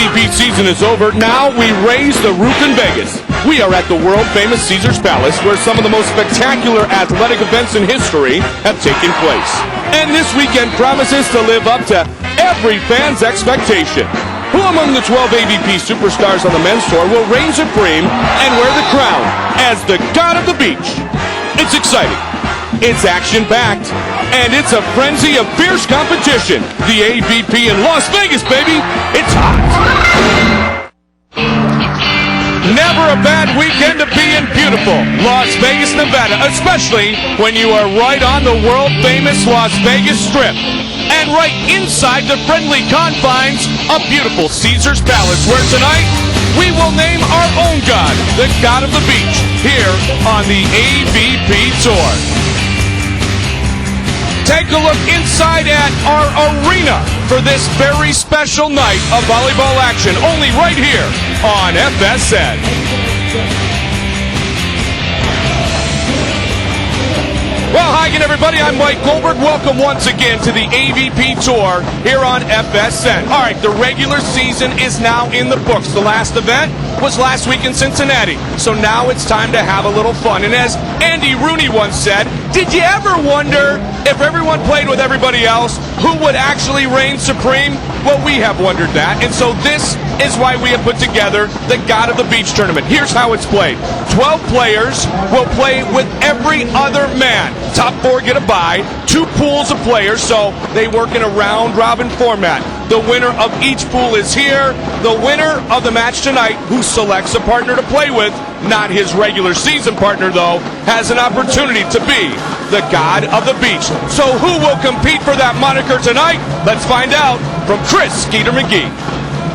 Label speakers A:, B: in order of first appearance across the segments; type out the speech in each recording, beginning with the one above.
A: AVP season is over. Now we raise the roof in Vegas. We are at the world-famous Caesars Palace, where some of the most spectacular athletic events in history have taken place. And this weekend promises to live up to every fan's expectation. Who among the 12 AVP superstars on the men's tour will reign supreme and wear the crown as the god of the beach? It's exciting. It's action-packed. And it's a frenzy of fierce competition. The AVP in Las Vegas, baby. It's hot. Never a bad weekend to be in beautiful Las Vegas, Nevada, especially when you are right on the world-famous Las Vegas Strip and right inside the friendly confines of beautiful Caesars Palace, where tonight we will name our own god, the god of the beach, here on the AVP Tour. Take a look inside at our arena for this very special night of volleyball action, only right here on FSN. Well, hi again, everybody. I'm Mike Goldberg. Welcome once again to the AVP Tour here on FSN. All right, the regular season is now in the books. The last event was last week in Cincinnati, so now it's time to have a little fun. And as Andy Rooney once said, did you ever wonder if everyone played with everybody else, who would actually reign supreme? Well, we have wondered that, and so this is why we have put together the God of the Beach tournament. Here's how it's played. 12 players will play with every other man. Top 4 get a bye, 2 pools of players, so they work in a round-robin format. The winner of each pool is here. The winner of the match tonight, who selects a partner to play with, not his regular season partner though, has an opportunity to be the God of the Beach. So who will compete for that moniker tonight? Let's find out from Chris Skeeter McGee.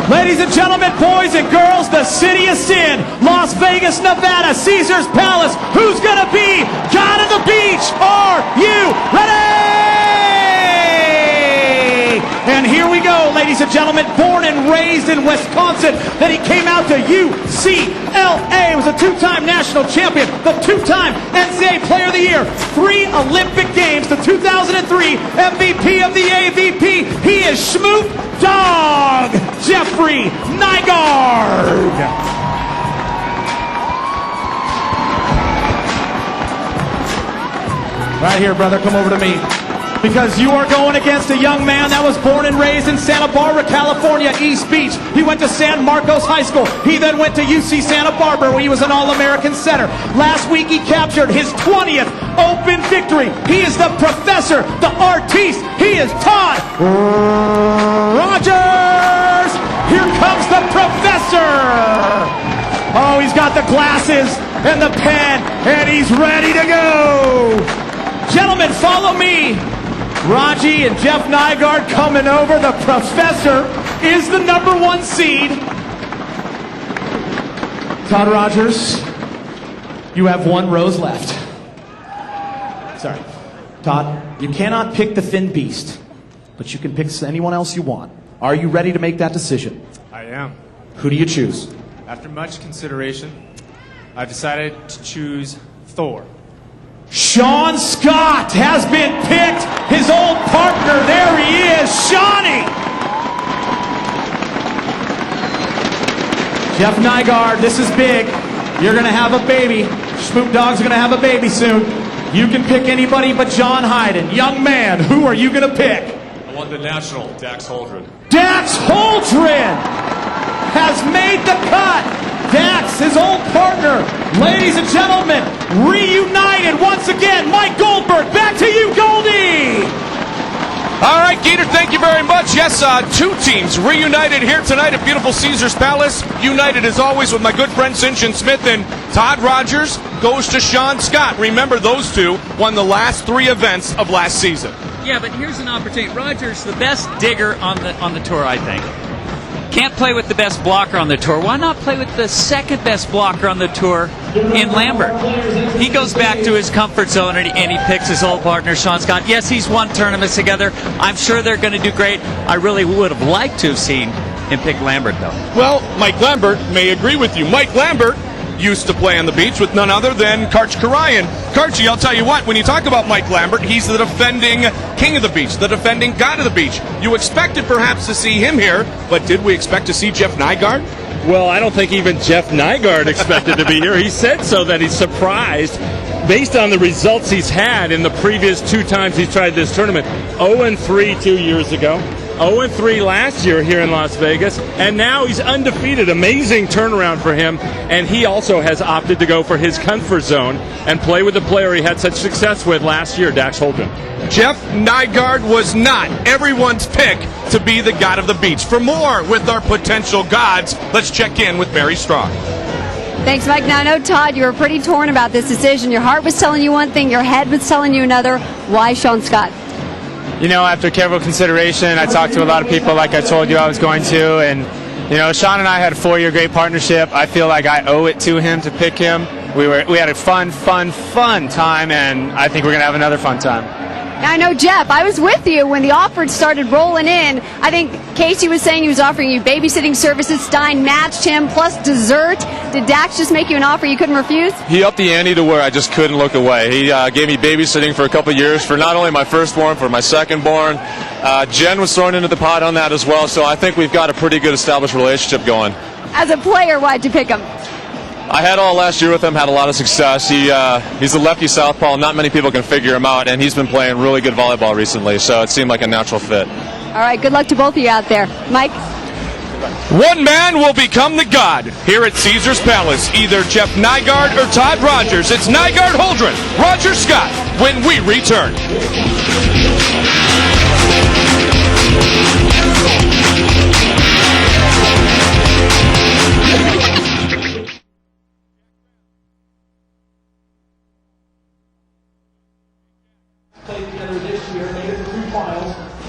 B: Ladies and gentlemen, boys and girls, the city of sin, Las Vegas, Nevada, Caesars Palace. Who's going to be God of the Beach? Are you ready? And here we go, ladies and gentlemen. Born and raised in Wisconsin, then he came out to UCLA, was a 2-time national champion, the 2-time NCAA Player of the Year, 3 Olympic Games, the 2003 MVP of the AVP. He is Schmoop Dog Jeffrey Nygaard. Right here, brother, come over to me. Because you are going against a young man that was born and raised in Santa Barbara, California, East Beach. He went to San Marcos High School. He then went to UC Santa Barbara, where he was an All-American center. Last week, he captured his 20th Open victory. He is the professor, the artiste. He is Todd Rogers. Here comes the professor. Oh, he's got the glasses and the pen, and he's ready to go. Gentlemen, follow me. Raji and Jeff Nygaard coming over. The professor is the #1 seed. Todd Rogers, you have 1 rose left. Sorry. Todd, you cannot pick the thin beast, but you can pick anyone else you want. Are you ready to make that decision?
C: I am.
B: Who do you choose?
C: After much consideration, I've decided to choose Thor.
B: Sean Scott has been picked. His old partner, there he is, Shawnee. Jeff Nygaard, this is big. You're going to have a baby. Schmoop Dog's going to have a baby soon. You can pick anybody but John Hyden. Young man, who are you going to pick?
D: I want the national, Dax Holdren.
B: Dax Holdren has made the cut. Dax, his old partner. Ladies and gentlemen, reunited once again. Mike Goldberg, back to you, Goldie.
A: All right, Gator, thank you very much. Yes, 2 teams reunited here tonight at beautiful Caesars Palace. United, as always, with my good friend Sinjin Smith, and Todd Rogers goes to Sean Scott. Remember, those 2 won the last 3 events of last season.
E: Yeah, but here's an opportunity. Rogers, the best digger on the tour, I think. Can't play with the best blocker on the tour. Why not play with the second best blocker on the tour in Lambert? He goes back to his comfort zone and he picks his old partner, Sean Scott. Yes, he's won tournaments together. I'm sure they're going to do great. I really would have liked to have seen him pick Lambert, though.
A: Well, Mike Lambert may agree with you. Mike Lambert used to play on the beach with none other than Karch Karayan. Karchy, I'll tell you what, when you talk about Mike Lambert, he's the defending king of the beach, the defending god of the beach. You expected perhaps to see him here, but did we expect to see Jeff Nygaard?
F: Well, I don't think even Jeff Nygaard expected to be here. He said so that he's surprised based on the results he's had in the previous 2 times he's tried this tournament. 0-3 2 years ago, 0-3 last year here in Las Vegas, and now he's undefeated. Amazing turnaround for him, and he also has opted to go for his comfort zone and play with the player he had such success with last year, Dax Holdren.
A: Jeff Nygaard was not everyone's pick to be the god of the beach. For more with our potential gods, let's check in with Barry Strong.
G: Thanks, Mike. Now, I know, Todd, you were pretty torn about this decision. Your heart was telling you one thing, your head was telling you another. Why Sean Scott?
C: You know, after careful consideration, I talked to a lot of people like I told you I was going to, and, you know, Sean and I had a 4-year great partnership. I feel like I owe it to him to pick him. We had a fun time, and I think we're going to have another fun time.
G: Now, I know, Jeff, I was with you when the offers started rolling in. I think Casey was saying he was offering you babysitting services. Stein matched him, plus dessert. Did Dax just make you an offer you couldn't refuse?
H: He upped the ante to where I just couldn't look away. He gave me babysitting for a couple of years for not only my firstborn, for my secondborn. Jen was thrown into the pot on that as well, so I think we've got a pretty good established relationship going.
G: As a player, why'd you pick him?
H: I had all last year with him, had a lot of success. He's a lefty southpaw. Not many people can figure him out, and he's been playing really good volleyball recently, so it seemed like a natural fit.
G: All right, good luck to both of you out there. Mike?
A: One man will become the god here at Caesars Palace. Either Jeff Nygaard or Todd Rogers. It's Nygaard Holdren, Roger Scott, when we return.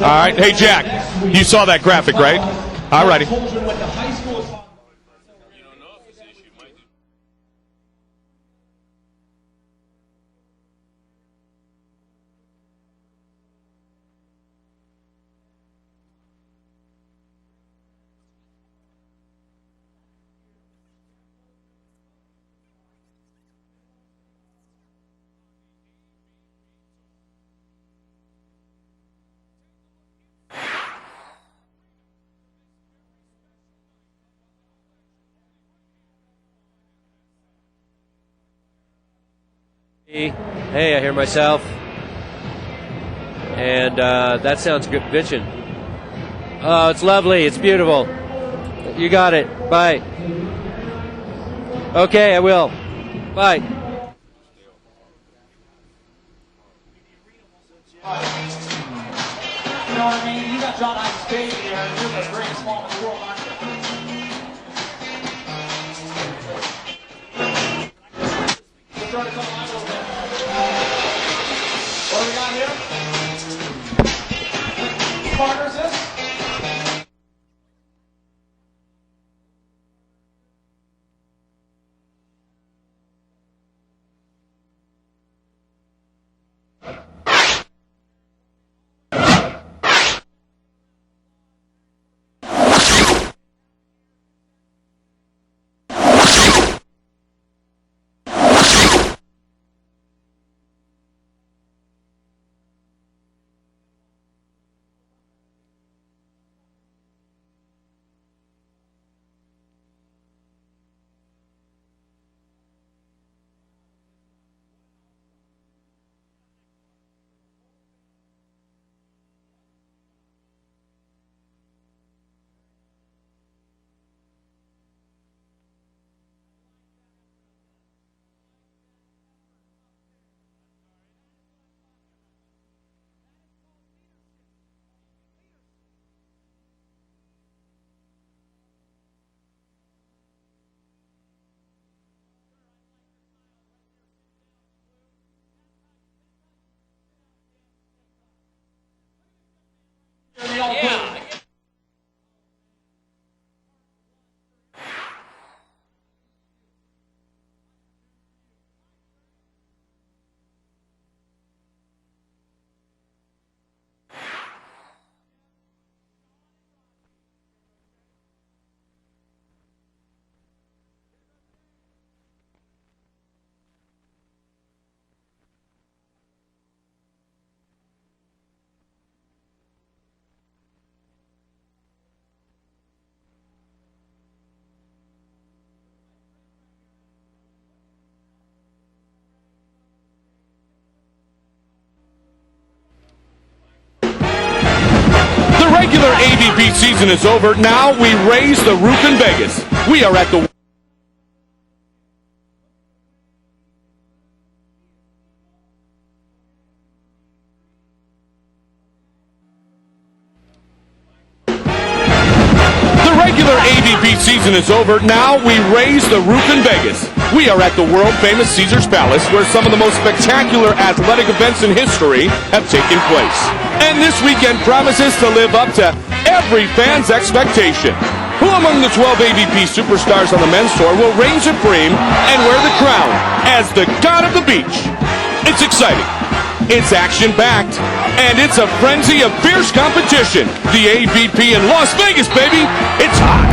A: All right, hey Jack, you saw that graphic, right? All righty.
I: Hey, I hear myself. And that sounds good bitchin'. Oh, it's lovely. It's beautiful. You got it. Bye. Okay, I will. Bye.
B: You know what I mean? You got John Ives State here, and you're the greatest ball in the world, aren't you? Try to call Ives over there. What do we got here? Whose partner is this?
A: AVP season is over. Now we raise the roof in Vegas. We are at the regular AVP season is over. Now we raise the roof in Vegas. We are at the world-famous Caesars Palace, where some of the most spectacular athletic events in history have taken place. And this weekend promises to live up to every fan's expectation. Who among the 12 AVP superstars on the men's tour will reign supreme and wear the crown as the god of the beach? It's exciting. It's action-packed, and it's a frenzy of fierce competition. The AVP in Las Vegas, baby. It's hot.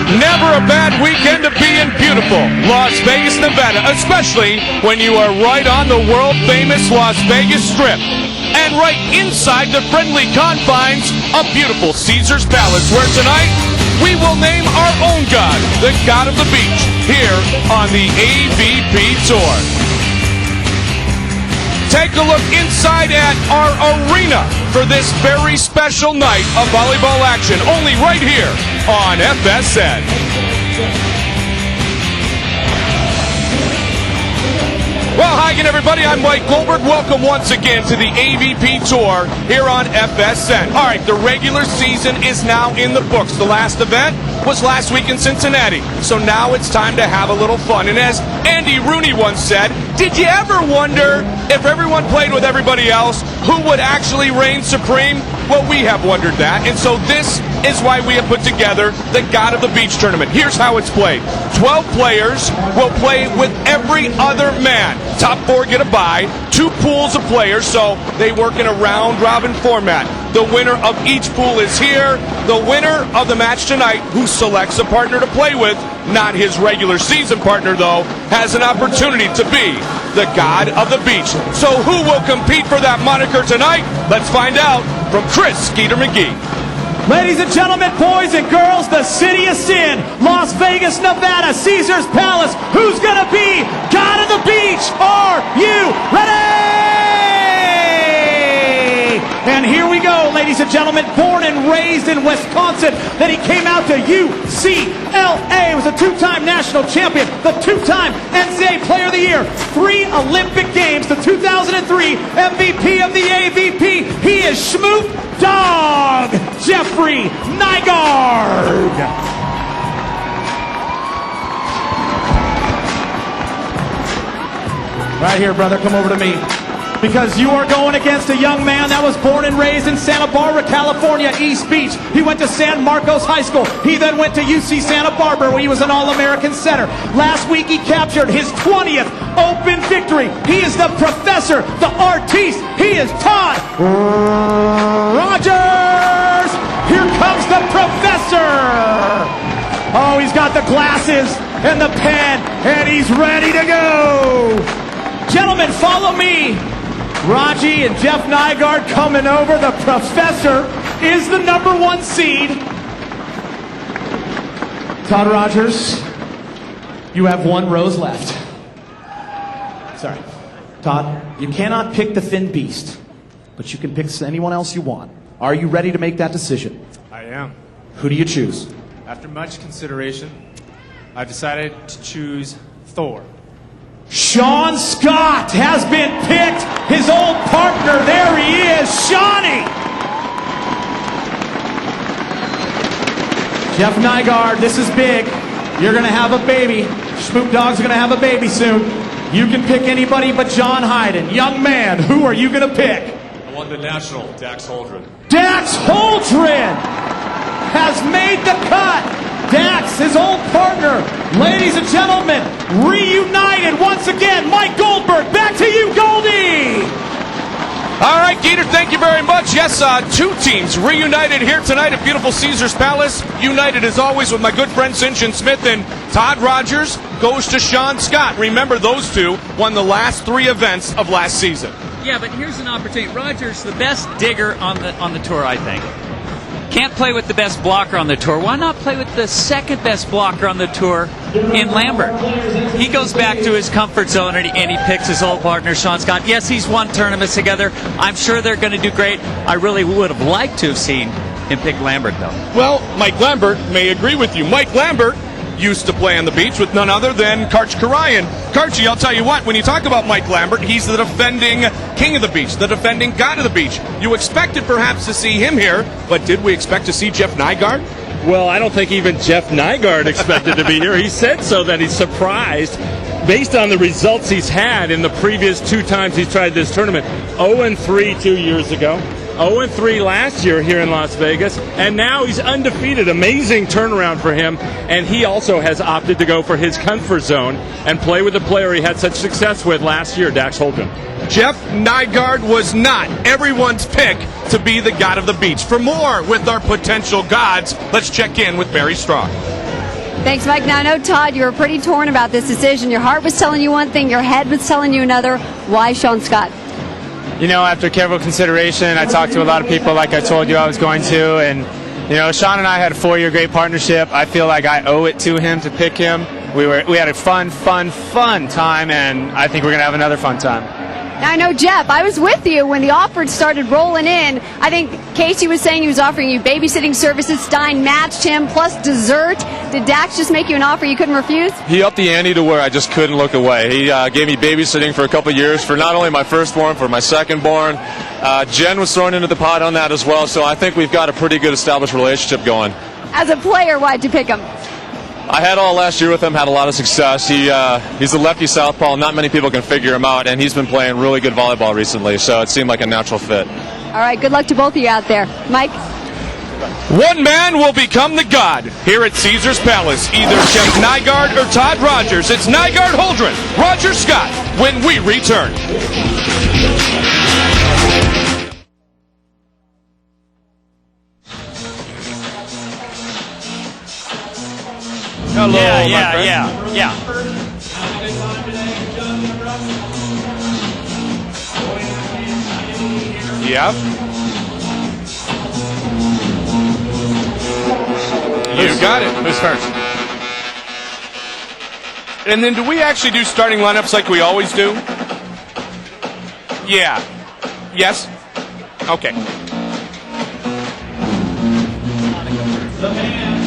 A: Never a bad weekend to be in beautiful Las Vegas, Nevada, especially when you are right on the world-famous Las Vegas Strip and right inside the friendly confines of beautiful Caesars Palace, where tonight we will name our own god, the god of the beach, here on the AVP Tour. Take a look inside at our arena for this very special night of volleyball action, only right here on FSN. Well, hi again, everybody. I'm Mike Goldberg. Welcome once again to the AVP Tour here on FSN. All right, the regular season is now in the books. The last event was last week in Cincinnati, so now it's time to have a little fun. And as Andy Rooney once said, did you ever wonder if everyone played with everybody else, who would actually reign supreme? Well, we have wondered that, and so this is why we have put together the God of the Beach tournament. Here's how it's played. 12 players will play with every other man. Top 4 get a bye, 2 pools of players, so they work in a round-robin format. The winner of each pool is here. The winner of the match tonight, who selects a partner to play with, not his regular season partner though, has an opportunity to be the God of the Beach. So who will compete for that moniker tonight? Let's find out from Chris Skeeter McGee.
B: Ladies and gentlemen, boys and girls, the city of sin, Las Vegas, Nevada, Caesars Palace. Who's going to be God of the Beach? Are you ready? And here we go, ladies and gentlemen. Born and raised in Wisconsin, then he came out to UCLA, was a 2-time national champion, the 2-time NCAA Player of the Year, 3 Olympic Games, the 2003 MVP of the AVP. He is Schmoop Dog Jeffrey Nygaard. Right here, brother, come over to me. Because you are going against a young man that was born and raised in Santa Barbara, California, East Beach. He went to San Marcos High School. He then went to UC Santa Barbara, where he was an All-American center. Last week, he captured his 20th Open victory. He is the professor, the artiste. He is Todd Rogers. Here comes the professor. Oh, he's got the glasses and the pen, and he's ready to go. Gentlemen, follow me. Raji and Jeff Nygaard coming over. The professor is the #1 seed. Todd Rogers, you have 1 rose left. Sorry. Todd, you cannot pick the thin beast, but you can pick anyone else you want. Are you ready to make that decision?
C: I am.
B: Who do you choose?
C: After much consideration, I've decided to choose Thor.
B: Sean Scott has been picked. His old partner, there he is, Shawnee. Jeff Nygaard, this is big. You're going to have a baby. Schmoop Dog's going to have a baby soon. You can pick anybody but John Hyden. Young man, who are you going to pick?
D: I won the national, Dax Holdren.
B: Dax Holdren has made the cut. Dax, his old partner. Ladies and gentlemen, reunited once again. Mike Goldberg, back to you, Goldie.
A: All right, Geeter, thank you very much. Yes, 2 teams reunited here tonight at beautiful Caesars Palace. United, as always, with my good friend St. John Smith, and Todd Rogers goes to Sean Scott. Remember, those 2 won the last 3 events of last season.
E: Yeah, but here's an opportunity. Rogers, the best digger on the tour, I think. Can't play with the best blocker on the tour. Why not play with the second best blocker on the tour in Lambert? He goes back to his comfort zone and he picks his old partner, Sean Scott. Yes, he's won tournaments together. I'm sure they're going to do great. I really would have liked to have seen him pick Lambert, though.
A: Well, Mike Lambert may agree with you. Mike Lambert used to play on the beach with none other than Karch Karayan. Karchi, I'll tell you what, when you talk about Mike Lambert, he's the defending king of the beach, the defending god of the beach. You expected perhaps to see him here, but did we expect to see Jeff Nygaard?
F: Well, I don't think even Jeff Nygaard expected to be here. He said so that he's surprised based on the results he's had in the previous 2 times he's tried this tournament. 0-3 2 years ago. 0-3 last year here in Las Vegas, and now he's undefeated. Amazing turnaround for him, and he also has opted to go for his comfort zone and play with the player he had such success with last year, Dax Holdren.
A: Jeff Nygaard was not everyone's pick to be the god of the beach. For more with our potential gods, let's check in with Barry Strong.
G: Thanks, Mike. Now, I know, Todd, you were pretty torn about this decision. Your heart was telling you one thing, your head was telling you another. Why Sean Scott?
C: You know, after careful consideration, I talked to a lot of people like I told you I was going to, and, you know, Sean and I had a 4-year great partnership. I feel like I owe it to him to pick him. We had a fun time, and I think we're going to have another fun time.
G: Now, I know, Jeff, I was with you when the offers started rolling in. I think Casey was saying he was offering you babysitting services. Stein matched him, plus dessert. Did Dax just make you an offer you couldn't refuse?
H: He upped the ante to where I just couldn't look away. He gave me babysitting for a couple years for not only my firstborn, for my secondborn. Jen was thrown into the pot on that as well, so I think we've got a pretty good established relationship going.
G: As a player, why'd you pick him?
H: I had all last year with him, had a lot of success. He's a lefty southpaw. Not many people can figure him out, and he's been playing really good volleyball recently, so it seemed like a natural fit.
G: All right, good luck to both of you out there. Mike?
A: One man will become the god here at Caesars Palace. Either Jeff Nygaard or Todd Rogers. It's Nygaard Holdren, Roger Scott, when we return. Hello,
E: Yeah.
A: Yep. You got it.
C: Who's first?
A: And then do we actually do starting lineups like we always do? Yeah. Yes? Okay.
B: The man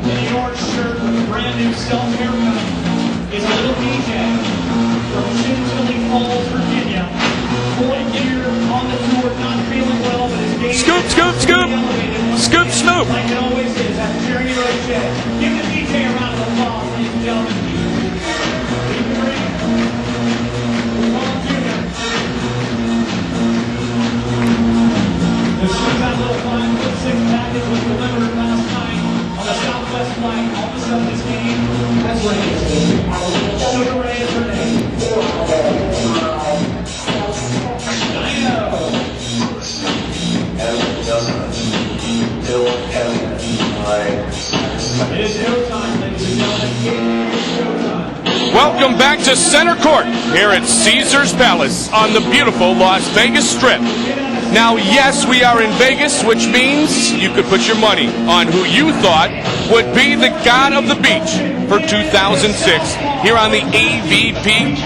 B: in the orange shirt with a brand new self-haircut is a little DJ from Chinchilly Falls, Virginia. 4 years on the tour, not feeling well, but his game
A: Scoop, scoop, scoop. Scoop, snoop.
B: like it always is. That's Jeremy Roche. Give the DJ a round of applause, ladies and gentlemen. Lead the ring. Paul Jr. The showtime little 5'6" package was delivered last night on the Southwest flight. All of a sudden, this game has raised. Sugar Ray is her name. It is showtime, ladies and gentlemen. It is showtime.
A: Welcome back to Center Court here at Caesars Palace on the beautiful Las Vegas Strip. Now, yes, we are in Vegas, which means you could put your money on who you thought would be the god of the beach for 2006 here on the AVP.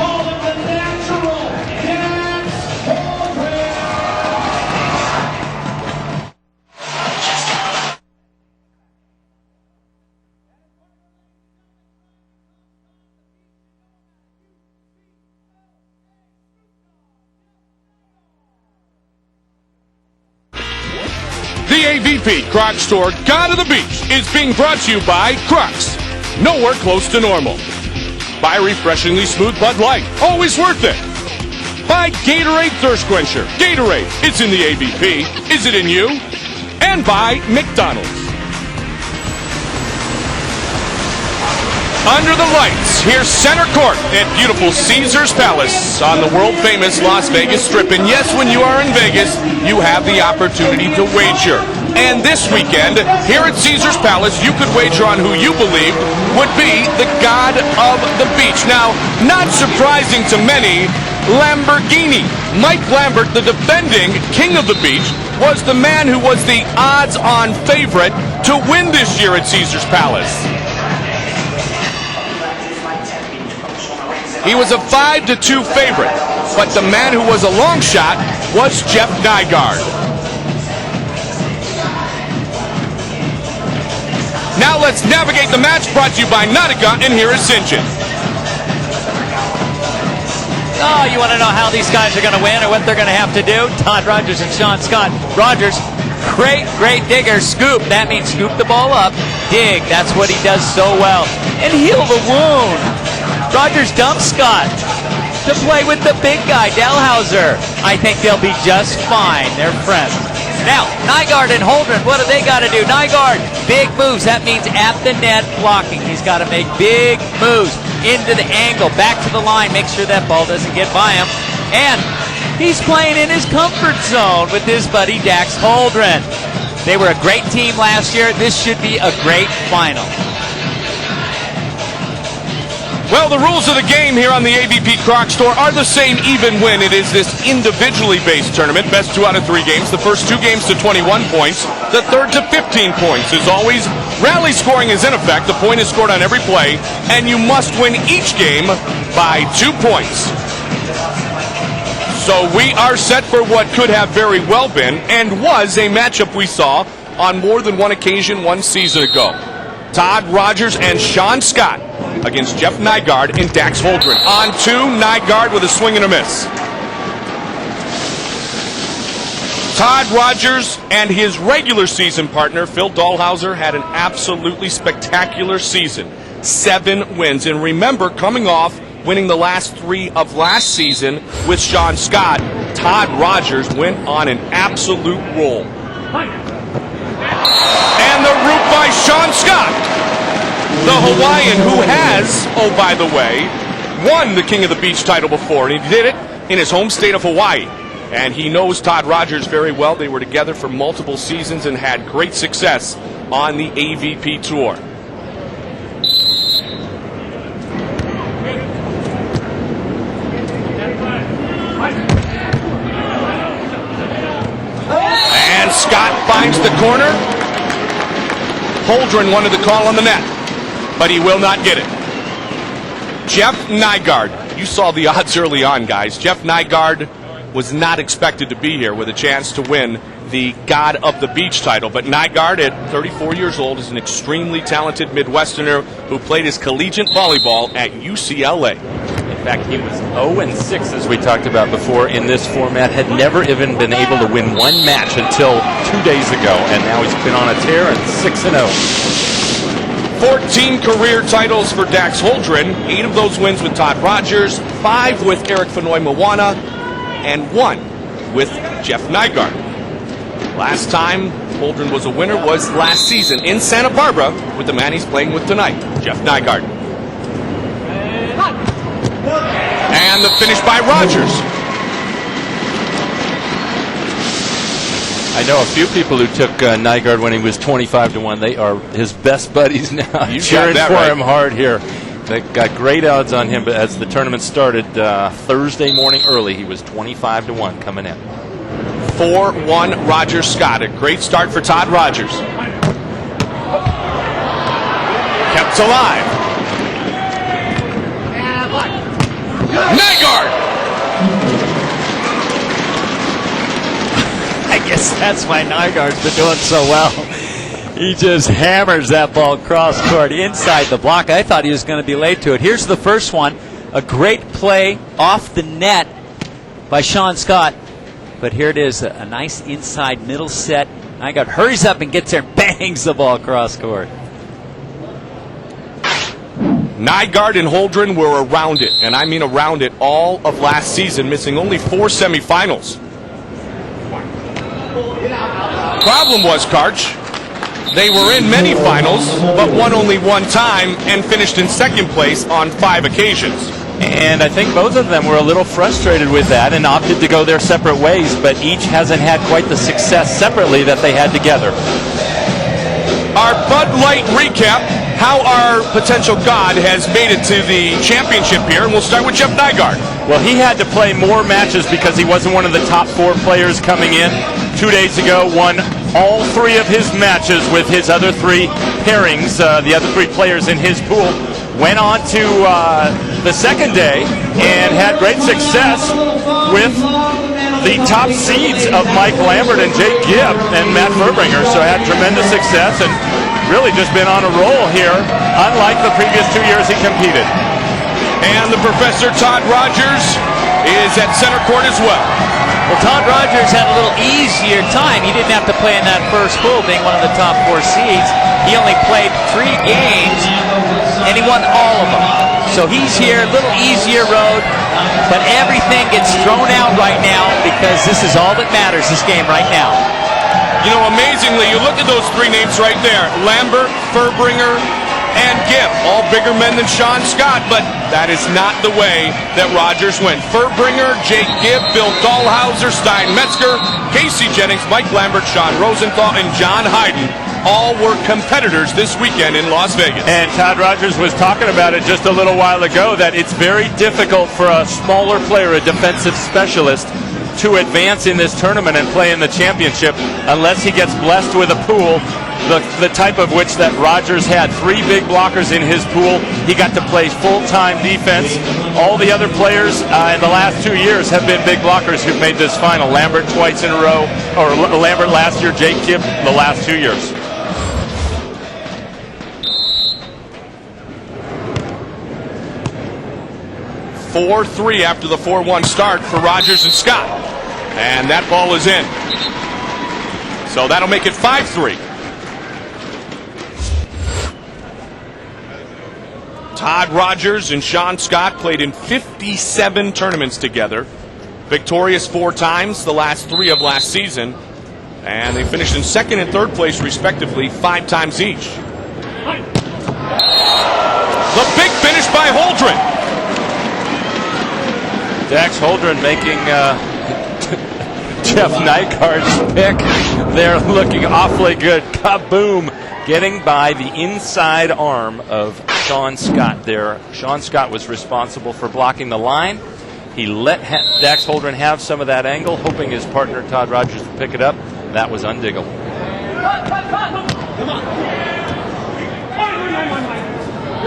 A: The AVP Crocs Store God of the Beach is being brought to you by Crocs, nowhere close to normal. By Refreshingly Smooth Bud Light, always worth it. By Gatorade Thirst Quencher, Gatorade, it's in the AVP, is it in you? And by McDonald's. Under the lights, here's Center Court at beautiful Caesars Palace on the world-famous Las Vegas Strip. And yes, when you are in Vegas, you have the opportunity to wager. And this weekend, here at Caesars Palace, you could wager on who you believed would be the god of the beach. Now, not surprising to many, Lamborghini Mike Lambert, the defending king of the beach, was the man who was the odds-on favorite to win this year at Caesars Palace. He was a 5-2 favorite, but the man who was a long shot was Jeff Nygaard. Now let's navigate the match, brought to you by Nygaard, and here is Sinjin.
E: Oh, you want to know how these guys are going to win or what they're going to have to do? Todd Rogers and Sean Scott. Rogers, great digger. Scoop, that means scoop the ball up. Dig, that's what he does so well. And heal the wound. Rogers dumps Scott to play with the big guy, Dalhouser. I think they'll be just fine. They're friends. Now, Nygaard and Holdren, what do they got to do? Nygaard, big moves. That means at the net blocking. He's got to make big moves. Into the angle, back to the line, make sure that ball doesn't get by him. And he's playing in his comfort zone with his buddy Dax Holdren. They were a great team last year. This should be a great final.
A: Well, the rules of the game here on the AVP Croc Store are the same even when it is this individually based tournament. Best 2 out of 3 games. The first 2 games to 21 points. The third to 15 points. As always, rally scoring is in effect. The point is scored on every play, and you must win each game by 2 points. So we are set for what could have very well been and was a matchup we saw on more than one occasion 1 season ago. Todd Rogers and Sean Scott against Jeff Nygaard and Dax Holdren. On 2, Nygaard with a swing and a miss. Todd Rogers and his regular season partner, Phil Dalhouser, had an absolutely spectacular season. 7 wins. And remember, coming off winning the last 3 of last season with Sean Scott, Todd Rogers went on an absolute roll. And the root by Sean Scott, the Hawaiian who has, oh by the way, won the King of the Beach title before, and he did it in his home state of Hawaii. And he knows Todd Rogers very well. They were together for multiple seasons and had great success on the AVP Tour. And Scott finds the corner. Holdren wanted the call on the net, but he will not get it. Jeff Nygaard. You saw the odds early on, guys. Jeff Nygaard was not expected to be here with a chance to win the God of the Beach title. But Nygaard, at 34 years old, is an extremely talented Midwesterner who played his collegiate volleyball at UCLA.
J: In fact, he was 0-6, as we talked about before, in this format. Had never even been able to win 1 match until 2 days ago, and now he's been on a tear and 6-0.
A: 14 career titles for Dax Holdren, 8 of those wins with Todd Rogers, 5 with Eric Fenoy Moana, and 1 with Jeff Nygaard. Last time Holdren was a winner was last season in Santa Barbara with the man he's playing with tonight, Jeff Nygaard. And the finish by Rogers.
J: I know a few people who took Nygaard when he was 25-1. They are his best buddies now. Cheering for him hard here. They got great odds on him, but as the tournament started Thursday morning early, he was 25-1 coming in.
A: 4-1 Rogers Scott. A great start for Todd Rogers. Kept alive. Nygaard!
E: I guess that's why Nygaard's been doing so well. He just hammers that ball cross court inside the block. I thought he was going to be late to it. Here's the first one. A great play off the net by Sean Scott. But here it is, a nice inside middle set. Nygaard hurries up and gets there and bangs the ball cross court.
A: Nygaard and Holdren were around it, and I mean around it, all of last season, missing only 4 semifinals. Problem was, Karch, they were in many finals, but won only 1 time and finished in 2nd place on 5 occasions.
J: And I think both of them were a little frustrated with that and opted to go their separate ways, but each hasn't had quite the success separately that they had together.
A: Our Bud Light recap how our potential god has made it to the championship here, and we'll start with Jeff Nygaard.
J: Well, he had to play more matches because he wasn't one of the top 4 players coming in. 2 days ago, won all 3 of his matches with his other 3 pairings, the other 3 players in his pool. Went on to the second day and had great success with the top seeds of Mike Lambert and Jake Gibb and Matt Furbringer. So had tremendous success and really just been on a roll here, unlike the previous 2 years he competed.
A: And the Professor Todd Rogers is at center court as well.
E: Well, Todd Rogers had a little easier time. He didn't have to play in that first pool, being one of the top 4 seeds. He only played 3 games, and he won all of them. So he's here, a little easier road, but everything gets thrown out right now because this is all that matters, this game right now.
A: You know, amazingly, you look at those 3 names right there, Lambert, Furbringer, and Gibb, all bigger men than Sean Scott, but that is not the way that Rogers went. Furbringer, Jake Gibb, Bill Dahlhauser, Stein Metzger, Casey Jennings, Mike Lambert, Sean Rosenthal, and John Hyden all were competitors this weekend in Las Vegas.
J: And Todd Rogers was talking about it just a little while ago, that it's very difficult for a smaller player, a defensive specialist, to advance in this tournament and play in the championship unless he gets blessed with a pool the type of which that Rogers had. 3 big blockers in his pool. He got to play full-time defense. All the other players in the last 2 years have been big blockers who've made this final. Lambert twice in a row, or Lambert last year, Jake Gibb the last 2 years.
A: (4-3) after the 4-1 start for Rogers and Scott. And that ball is in. So that'll make it 5-3. Todd Rogers and Sean Scott played in 57 tournaments together. Victorious 4 times, the last 3 of last season. And they finished in 2nd and 3rd place, respectively, 5 times each. The big finish by Holdren.
J: Dax Holdren making Jeff Nygaard's pick. They're looking awfully good. Kaboom! Getting by the inside arm of Sean Scott there. Sean Scott was responsible for blocking the line. He let Dax Holdren have some of that angle, hoping his partner Todd Rogers would pick it up. That was undiggable.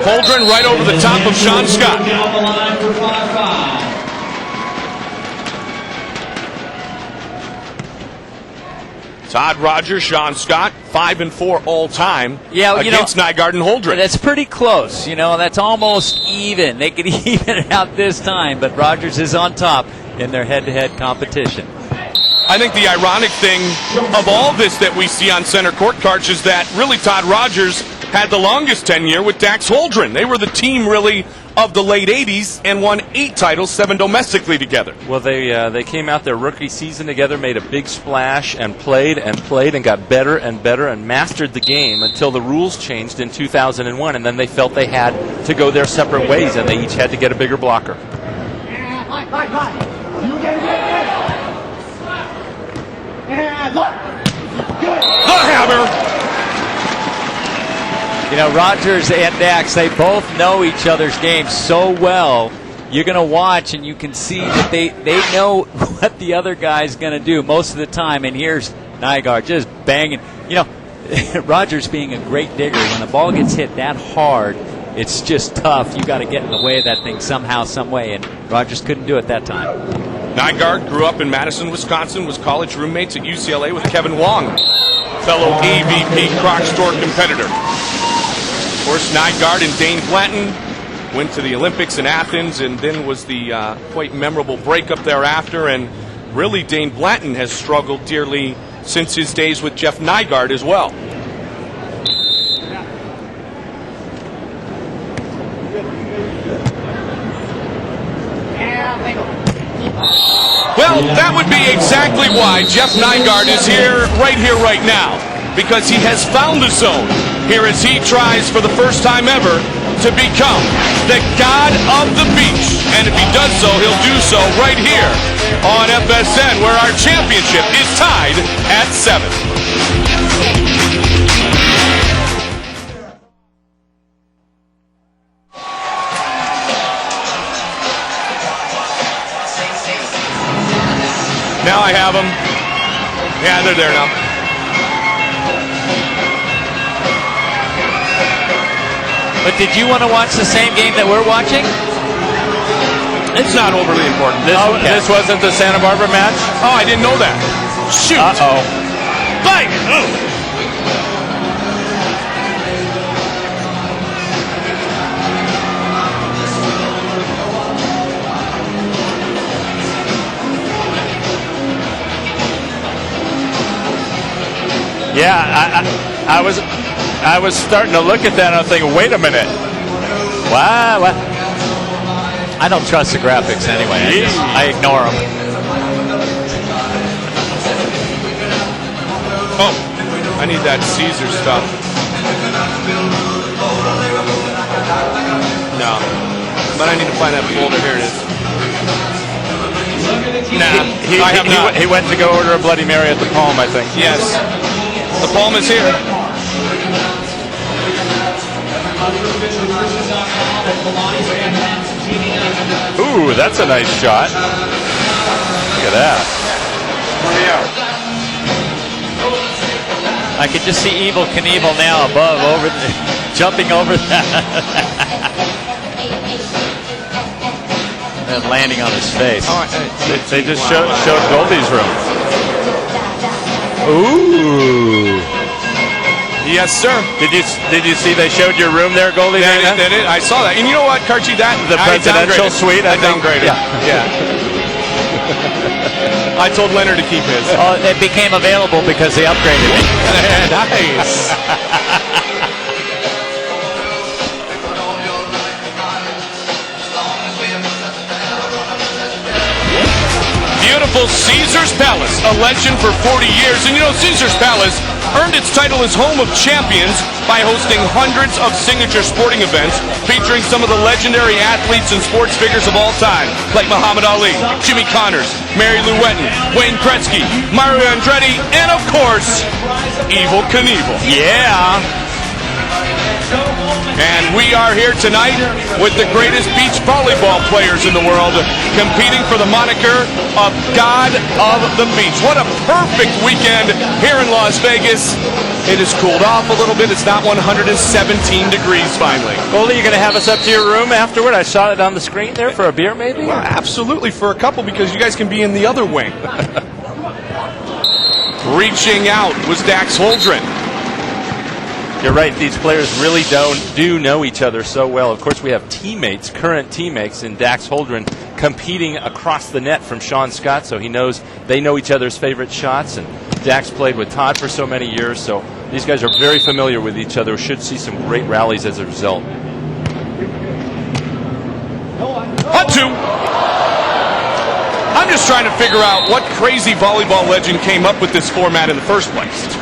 A: Holdren right over the top of Sean Scott. Todd Rogers, Sean Scott, 5-4 all time against Nygaard and Holdren.
E: That's pretty close. You know, that's almost even. They could even it out this time, but Rogers is on top in their head-to-head competition.
A: I think the ironic thing of all this that we see on center court cards is that really Todd Rogers had the longest tenure with Dax Holdren. They were the team really of the late 80s and won 8 titles, 7 domestically together.
J: Well, they came out their rookie season together, made a big splash, and played and got better and better and mastered the game until the rules changed in 2001, and then they felt they had to go their separate ways, and they each had to get a bigger blocker.
A: The hammer!
E: You know, Rogers and Dax, they both know each other's games so well. You're going to watch and you can see that they know what the other guy's going to do most of the time. And here's Nygaard just banging. You know, Rogers being a great digger, when the ball gets hit that hard, it's just tough. You got to get in the way of that thing somehow, some way. And Rogers couldn't do it that time.
A: Nygaard grew up in Madison, Wisconsin, was college roommates at UCLA with Kevin Wong, fellow AVP Croc Store competitor. Of course, Nygaard and Dane Blanton went to the Olympics in Athens, and then was the quite memorable breakup thereafter. And really, Dane Blanton has struggled dearly since his days with Jeff Nygaard as well. Well, that would be exactly why Jeff Nygaard is here, right now, because he has found the zone here as he tries for the first time ever to become the god of the beach. And if he does so, he'll do so right here on FSN, where our championship is tied at 7. Now I have them. Yeah, they're there now.
E: But did you want to watch the same game that we're watching?
A: It's not overly important.
J: This wasn't the Santa Barbara match?
A: Oh, I didn't know that. Shoot.
J: Uh-oh.
A: Bang!
J: Yeah, I was starting to look at that and I was thinking, wait a minute. Wow.
E: I don't trust the graphics anyway. I ignore them.
A: Oh, I need that Caesar stuff. No, but I need to find that folder. Here it is. Nah, I have not.
J: He went to go order a Bloody Mary at the Palm, I think.
A: Yes, the Palm is here.
J: Ooh, that's a nice shot. Look at that.
E: I could just see Evel Knievel now above, jumping over that. And landing on his face.
J: They just showed Goldie's room. Ooh.
A: Yes, sir.
J: Did you see they showed your room there, Goldie?
A: Yeah, they did. I saw that. And you know what, Karchi?
J: The presidential suite.
A: I downgraded. Yeah. I told Leonard to keep his.
E: Oh, it became available because they upgraded it.
A: Nice. Beautiful Caesar's Palace, a legend for 40 years. And you know, Caesar's Palace earned its title as home of champions by hosting hundreds of signature sporting events featuring some of the legendary athletes and sports figures of all time, like Muhammad Ali, Jimmy Connors, Mary Lou Retton, Wayne Gretzky, Mario Andretti, and of course, Evel Knievel.
J: Yeah.
A: And we are here tonight with the greatest beach volleyball players in the world, competing for the moniker of God of the Beach. What a perfect weekend here in Las Vegas. It has cooled off a little bit. It's not 117 degrees finally.
J: Goldie, you going to have us up to your room afterward? I saw it on the screen there for a beer, maybe?
A: Well, absolutely, for a couple, because you guys can be in the other wing. Reaching out was Dax Holdren.
J: You're right. These players really do know each other so well. Of course, we have teammates, current teammates in Dax Holdren competing across the net from Sean Scott, so they know each other's favorite shots. And Dax played with Todd for so many years, so these guys are very familiar with each other. Should see some great rallies as a result.
A: On two. I'm just trying to figure out what crazy volleyball legend came up with this format in the first place.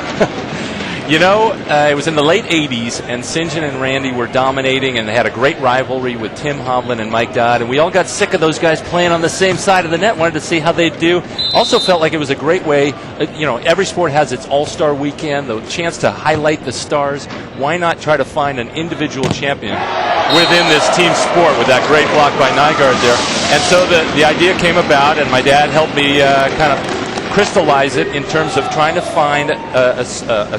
J: You know, it was in the late 80s, and St. John and Randy were dominating, and they had a great rivalry with Tim Hovland and Mike Dodd, and we all got sick of those guys playing on the same side of the net, wanted to see how they'd do. Also felt like it was a great way, every sport has its all-star weekend, the chance to highlight the stars. Why not try to find an individual champion within this team sport with that great block by Nygaard there? And so the idea came about, and my dad helped me kind of crystallize it in terms of trying to find a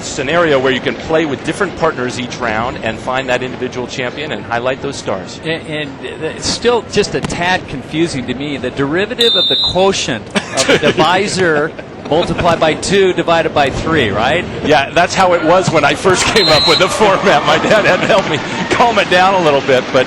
J: scenario where you can play with different partners each round and find that individual champion and highlight those stars.
E: And it's still just a tad confusing to me. The derivative of the quotient of the divisor multiplied by 2 divided by 3, right?
J: Yeah, that's how it was when I first came up with the format. My dad had to help me calm it down a little bit, but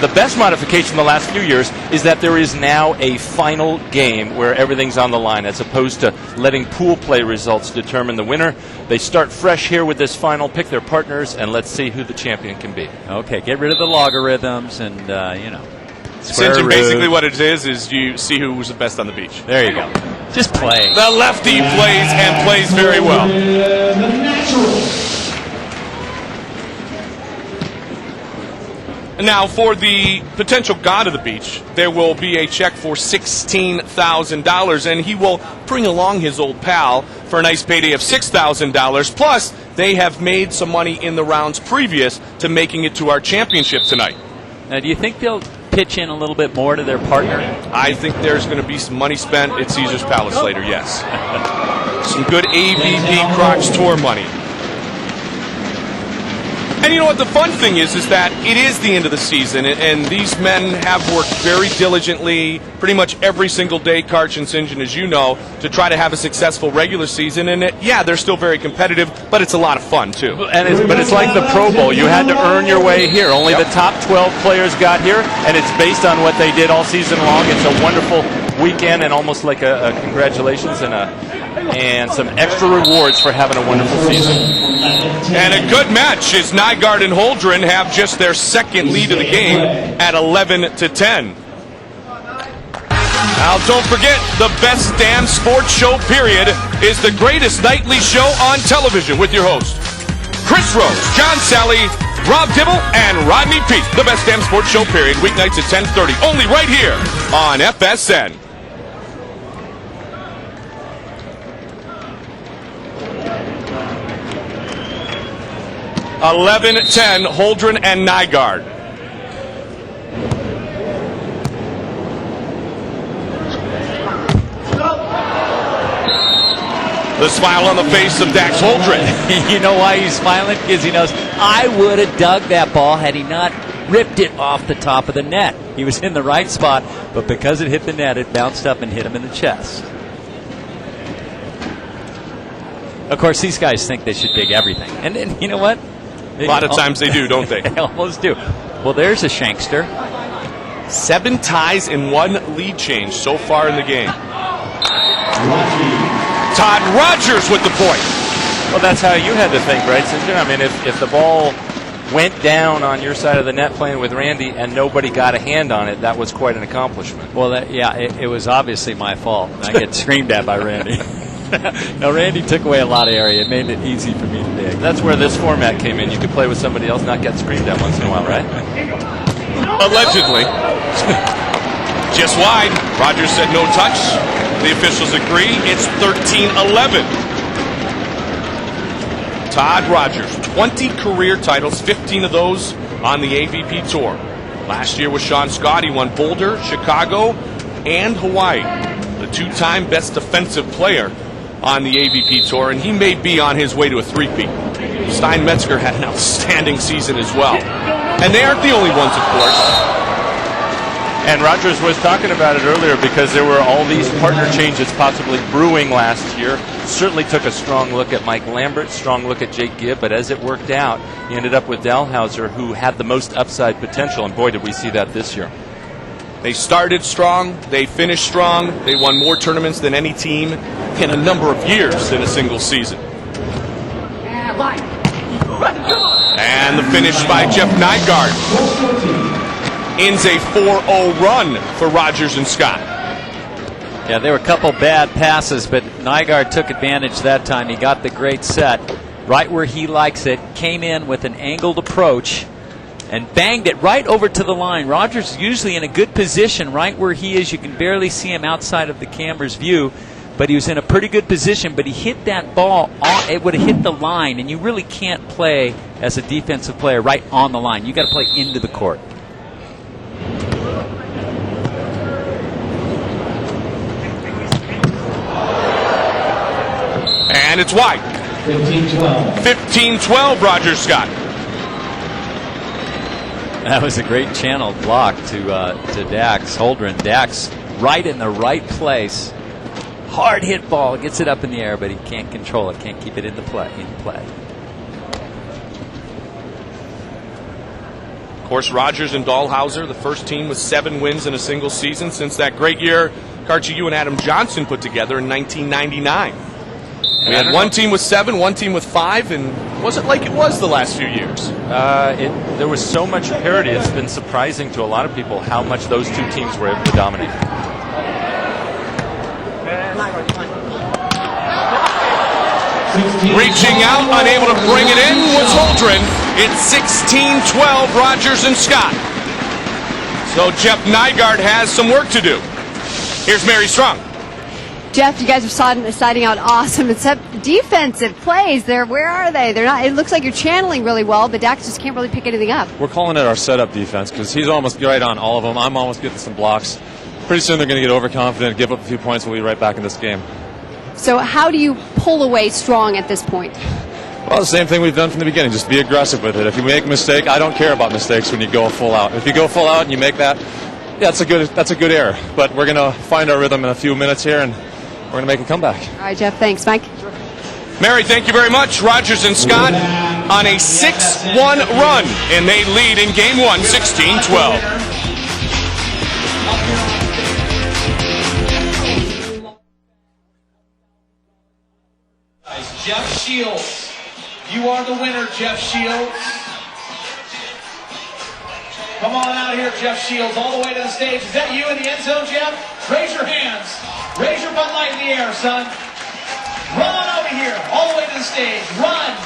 J: the best modification the last few years is that there is now a final game where everything's on the line, as opposed to letting pool play results determine the winner. They start fresh here with this final, pick their partners, and let's see who the champion can be.
E: Okay, get rid of the logarithms and,
A: St. John, basically what it is you see who was the best on the beach.
E: There you go. Just play.
A: The lefty plays and plays very well. Now, for the potential god of the beach, there will be a check for $16,000, and he will bring along his old pal for a nice payday of $6,000. Plus, they have made some money in the rounds previous to making it to our championship tonight.
E: Now, do you think they'll pitch in a little bit more to their partner?
A: I think there's going to be some money spent at Caesars Palace later, yes. Some good AVP Crocs Tour money. And you know what the fun thing is that it is the end of the season, and these men have worked very diligently pretty much every single day, Karch and St. John, as you know, to try to have a successful regular season. And they're still very competitive, but it's a lot of fun, too.
J: But it's like the Pro Bowl. You had to earn your way here. Only the top 12 players got here, and it's based on what they did all season long. It's a wonderful weekend and almost like a congratulations and some extra rewards for having a wonderful season.
A: And a good match as Nygaard and Holdren have just their second lead of the game at 11-10. Now, don't forget, the best damn sports show, period, is the greatest nightly show on television with your host, Chris Rose, John Sally, Rob Dibble, and Rodney Peete. The best damn sports show, period, weeknights at 10:30, only right here on FSN. (11-10), Holdren and Nygaard. The smile on the face of Dax Holdren.
E: You know why he's smiling? Because he knows, I would have dug that ball had he not ripped it off the top of the net. He was in the right spot, but because it hit the net, it bounced up and hit him in the chest. Of course, these guys think they should dig everything. And you know what?
A: A lot of times they do, don't they?
E: They almost do. Well, there's a shankster.
A: 7 ties and 1 lead change so far in the game. Todd Rogers with the point.
J: Well, that's how you had to think, right, St. John? I mean, if the ball went down on your side of the net playing with Randy and nobody got a hand on it, that was quite an accomplishment.
E: Well, it was obviously my fault. I get screamed at by Randy. No, Randy took away a lot of area. It made it easy for me to dig.
J: That's where this format came in. You could play with somebody else, not get screamed at once in a while, right?
A: Allegedly. Just wide. Rogers said no touch. The officials agree. It's 13-11. Todd Rogers, 20 career titles, 15 of those on the AVP Tour. Last year with Sean Scott, he won Boulder, Chicago, and Hawaii. The 2-time best defensive player on the AVP Tour, and he may be on his way to a three-peat. Stein Metzger had an outstanding season as well. And they aren't the only ones, of course.
J: And Rogers was talking about it earlier because there were all these partner changes possibly brewing last year. Certainly took a strong look at Mike Lambert, strong look at Jake Gibb, but as it worked out, he ended up with Dalhouser, who had the most upside potential, and boy, did we see that this year.
A: They started strong, they finished strong, they won more tournaments than any team in a number of years in a single season. And the finish by Jeff Nygaard ends a 4-0 run for Rogers and Scott.
E: Yeah, there were a couple bad passes, but Nygaard took advantage that time. He got the great set right where he likes it, came in with an angled approach, and banged it right over to the line. Rogers is usually in a good position right where he is. You can barely see him outside of the camera's view, but he was in a pretty good position, but he hit that ball, it would have hit the line, and you really can't play as a defensive player right on the line. You got to play into the court.
A: And it's wide.
B: 15-12.
A: 15-12, Rogers Scott.
E: That was a great channeled block to Dax Holdren. Dax right in the right place. Hard hit ball, gets it up in the air, but he can't control it, can't keep it in play.
A: Of course, Rogers and Dalhouser, the first team with 7 wins in a single season since that great year Karchi, you and Adam Johnson put together in 1999. We had one team with 7, one team with 5, and was it like it was the last few years?
J: There was so much parity. It's been surprising to a lot of people how much those two teams were able to dominate.
A: Reaching out, unable to bring it in, was Holdren. It's 16-12, Rogers and Scott. So Jeff Nygaard has some work to do. Here's Mary Strong.
G: Jeff, you guys are siding out awesome, except defensive plays. Where are they? They're not. It looks like you're channeling really well, but Dax just can't really pick anything up.
H: We're calling it our setup defense because he's almost right on all of them. I'm almost getting some blocks. Pretty soon they're going to get overconfident, give up a few points, we'll be right back in this game.
G: So how do you pull away strong at this point?
H: Well, the same thing we've done from the beginning. Just be aggressive with it. If you make a mistake, I don't care about mistakes when you go full out. If you go full out and you make that, yeah, that's a good error. But we're going to find our rhythm in a few minutes here, and we're going to make a comeback.
G: All right, Jeff. Thanks, Mike.
A: Mary, thank you very much. Rogers and Scott on a 6-1 run, and they lead in Game 1, 16-12.
B: Jeff Shields. You are the winner, Jeff Shields. Come on out here, Jeff Shields, all the way to the stage. Is that you in the end zone, Jeff? Raise your hands. Raise your Bud Light in the air, son. Run on over here, all the way to the stage. Run.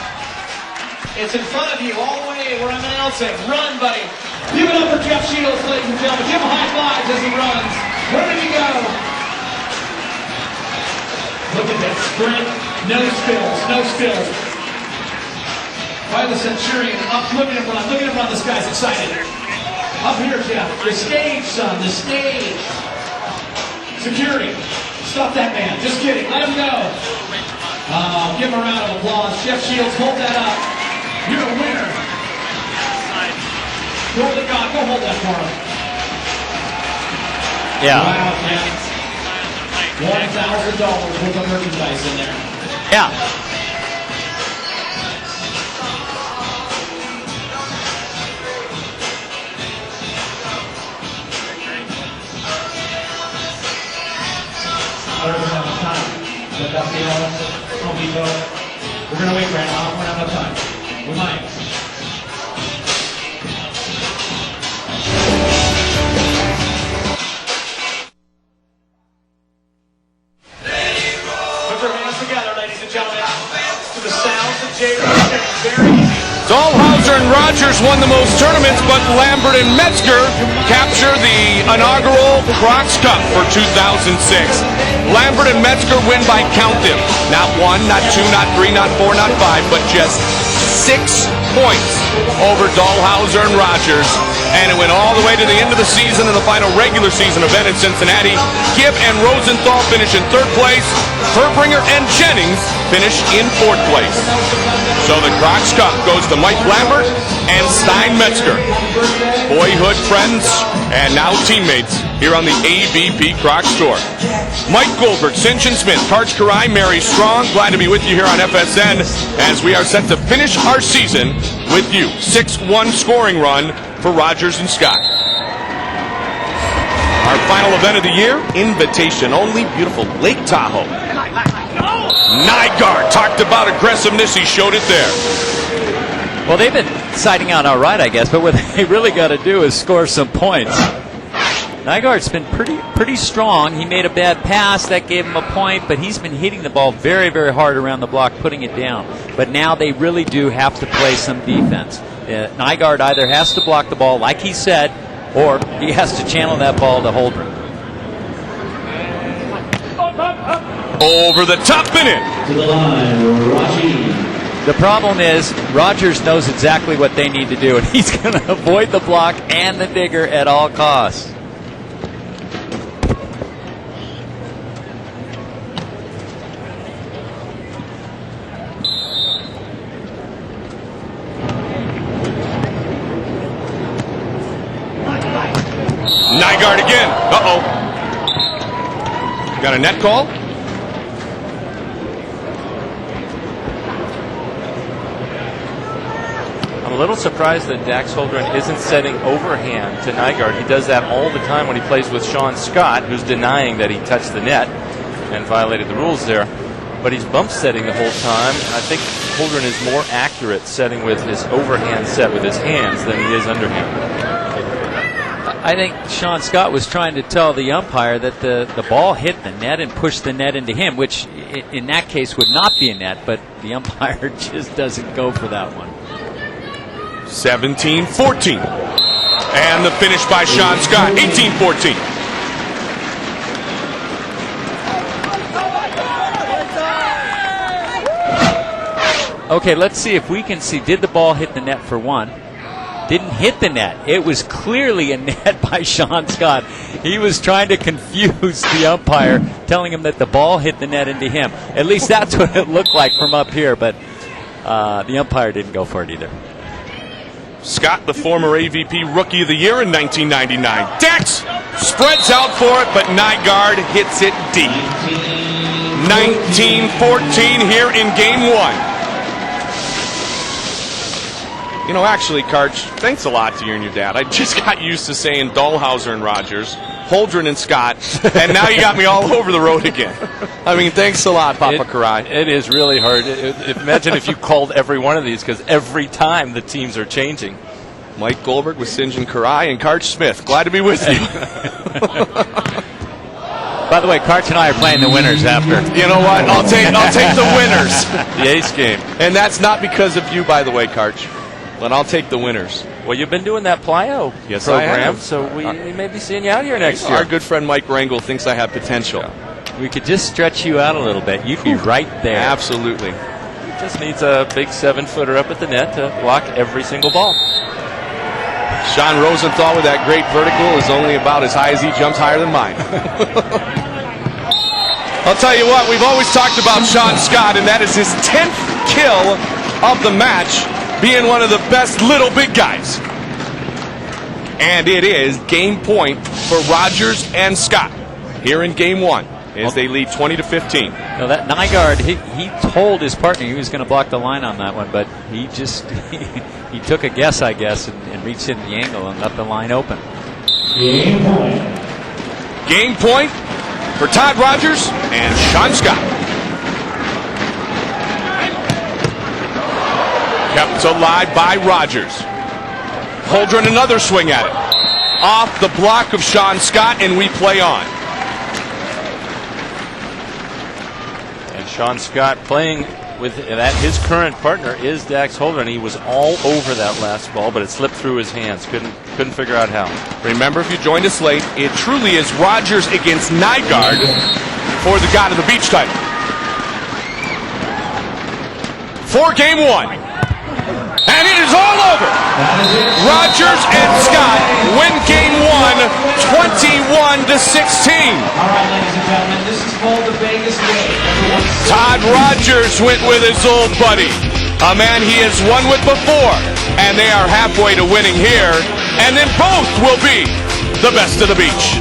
B: It's in front of you, all the way where I'm announcing. Run, buddy. Give it up for Jeff Shields, ladies and gentlemen. Give him high fives as he runs. Where did he go? Look at that sprint. No spills, no spills. By the Centurion, up, look at him run, this guy's excited. Up here, Jeff, the stage, son, the stage. Security, stop that man, just kidding, let him go. Give him a round of applause. Jeff Shields, hold that up. You're a winner. Go to God, go hold that for him.
E: Yeah.
B: Wow, Jeff. $1,000 worth of merchandise in there.
E: Yeah.
B: We're going to wait right now. We're not enough time. We might. Put your hands together, ladies and gentlemen, to the sounds of Jay Rogers. Very easy.
A: Dahlhauser and Rogers won the most tournaments, but Lambert and Metzger capture the inaugural Crocs Cup for 2006. Lambert and Metzger win by count them. Not 1, not 2, not 3, not 4, not 5, but just 6 points over Dahlhauser and Rogers. And it went all the way to the end of the season in the final regular season event in Cincinnati. Gibb and Rosenthal finish in 3rd place. Herbringer and Jennings finish in 4th place. So the Crocs Cup goes to Mike Lambert and Stein Metzger. Boyhood friends and now teammates here on the AVP Crocs Tour. Mike Goldberg, Sinjin Smith, Karch Karai, Mary Strong, glad to be with you here on FSN as we are set to finish our season with you. 6-1 scoring run for Rogers and Scott. Our final event of the year, invitation only, beautiful Lake Tahoe. Nygaard talked about aggressiveness, he showed it there.
E: Well, they've been siding out all right, I guess, but what they really got to do is score some points. Nygaard's been pretty strong. He made a bad pass, that gave him a point, but he's been hitting the ball very, very hard around the block, putting it down. But now they really do have to play some defense. Nygaard either has to block the ball, like he said, or he has to channel that ball to Holdren.
A: Over the top and in.
B: To the line, Raji.
E: The problem is Rogers knows exactly what they need to do, and he's going to avoid the block and the digger at all costs.
A: Nygaard again. Uh-oh. Got a net call?
J: I'm a little surprised that Dax Holdren isn't setting overhand to Nygaard. He does that all the time when he plays with Sean Scott, who's denying that he touched the net and violated the rules there. But he's bump setting the whole time. I think Holdren is more accurate setting with his overhand set with his hands than he is underhand.
E: I think Sean Scott was trying to tell the umpire that the ball hit the net and pushed the net into him, which in that case would not be a net, but the umpire just doesn't go for that one.
A: 17-14. And the finish by Sean Scott, 18-14.
E: Okay, let's see if we can see. Did the ball hit the net for one? Didn't hit the net. It was clearly a net by Sean Scott. He was trying to confuse the umpire, telling him that the ball hit the net into him. At least that's what it looked like from up here, but the umpire didn't go for it either.
A: Scott, the former AVP Rookie of the Year in 1999. Dex spreads out for it, but Nygaard hits it deep. 19-14 here in Game 1. You know, actually, Karch, thanks a lot to you and your dad. I just got used to saying Dahlhauser and Rogers, Holdren and Scott, and now you got me all over the road again. I mean, thanks a lot, Papa Karai.
J: It is really hard. Imagine if you called every one of these, because every time the teams are changing.
A: Mike Goldberg with Sinjin Karai and Karch Smith. Glad to be with you.
E: By the way, Karch and I are playing the winners after.
A: You know what? I'll take the winners.
J: The ace game.
A: And that's not because of you, by the way, Karch. But I'll take the winners.
J: Well, you've been doing that plyo program, so we may be seeing you out here next year.
A: Our good friend Mike Rangel thinks I have potential.
E: We could just stretch you out a little bit. You'd be right there.
A: Absolutely.
J: He just needs a big 7-footer up at the net to block every single ball.
A: Sean Rosenthal with that great vertical is only about as high as he jumps, higher than mine. I'll tell you what, we've always talked about Sean Scott, and that is his 10th kill of the match, being one of the best little big guys. And it is game point for Rogers and Scott here in Game 1 as they lead 20-15.
E: No, that Nygaard, he told his partner he was going to block the line on that one, but he just he took a guess, I guess, and reached in the angle and left the line open.
B: Game point.
A: Game point for Todd Rogers and Sean Scott. Kept alive by Rogers. Holdren another swing at it. Off the block of Sean Scott, and we play on.
J: And Sean Scott playing with that. His current partner is Dax Holdren. He was all over that last ball, but it slipped through his hands. Couldn't figure out how.
A: Remember, if you joined us late, it truly is Rogers against Nygaard for the God of the Beach title. For Game 1. And it is all over. Rogers and Scott win Game 1, 21-16.
B: All right, ladies and gentlemen, this is called the Vegas Way.
A: Todd Rogers went with his old buddy, a man he has won with before, and they are halfway to winning here, and then both will be the best of the beach.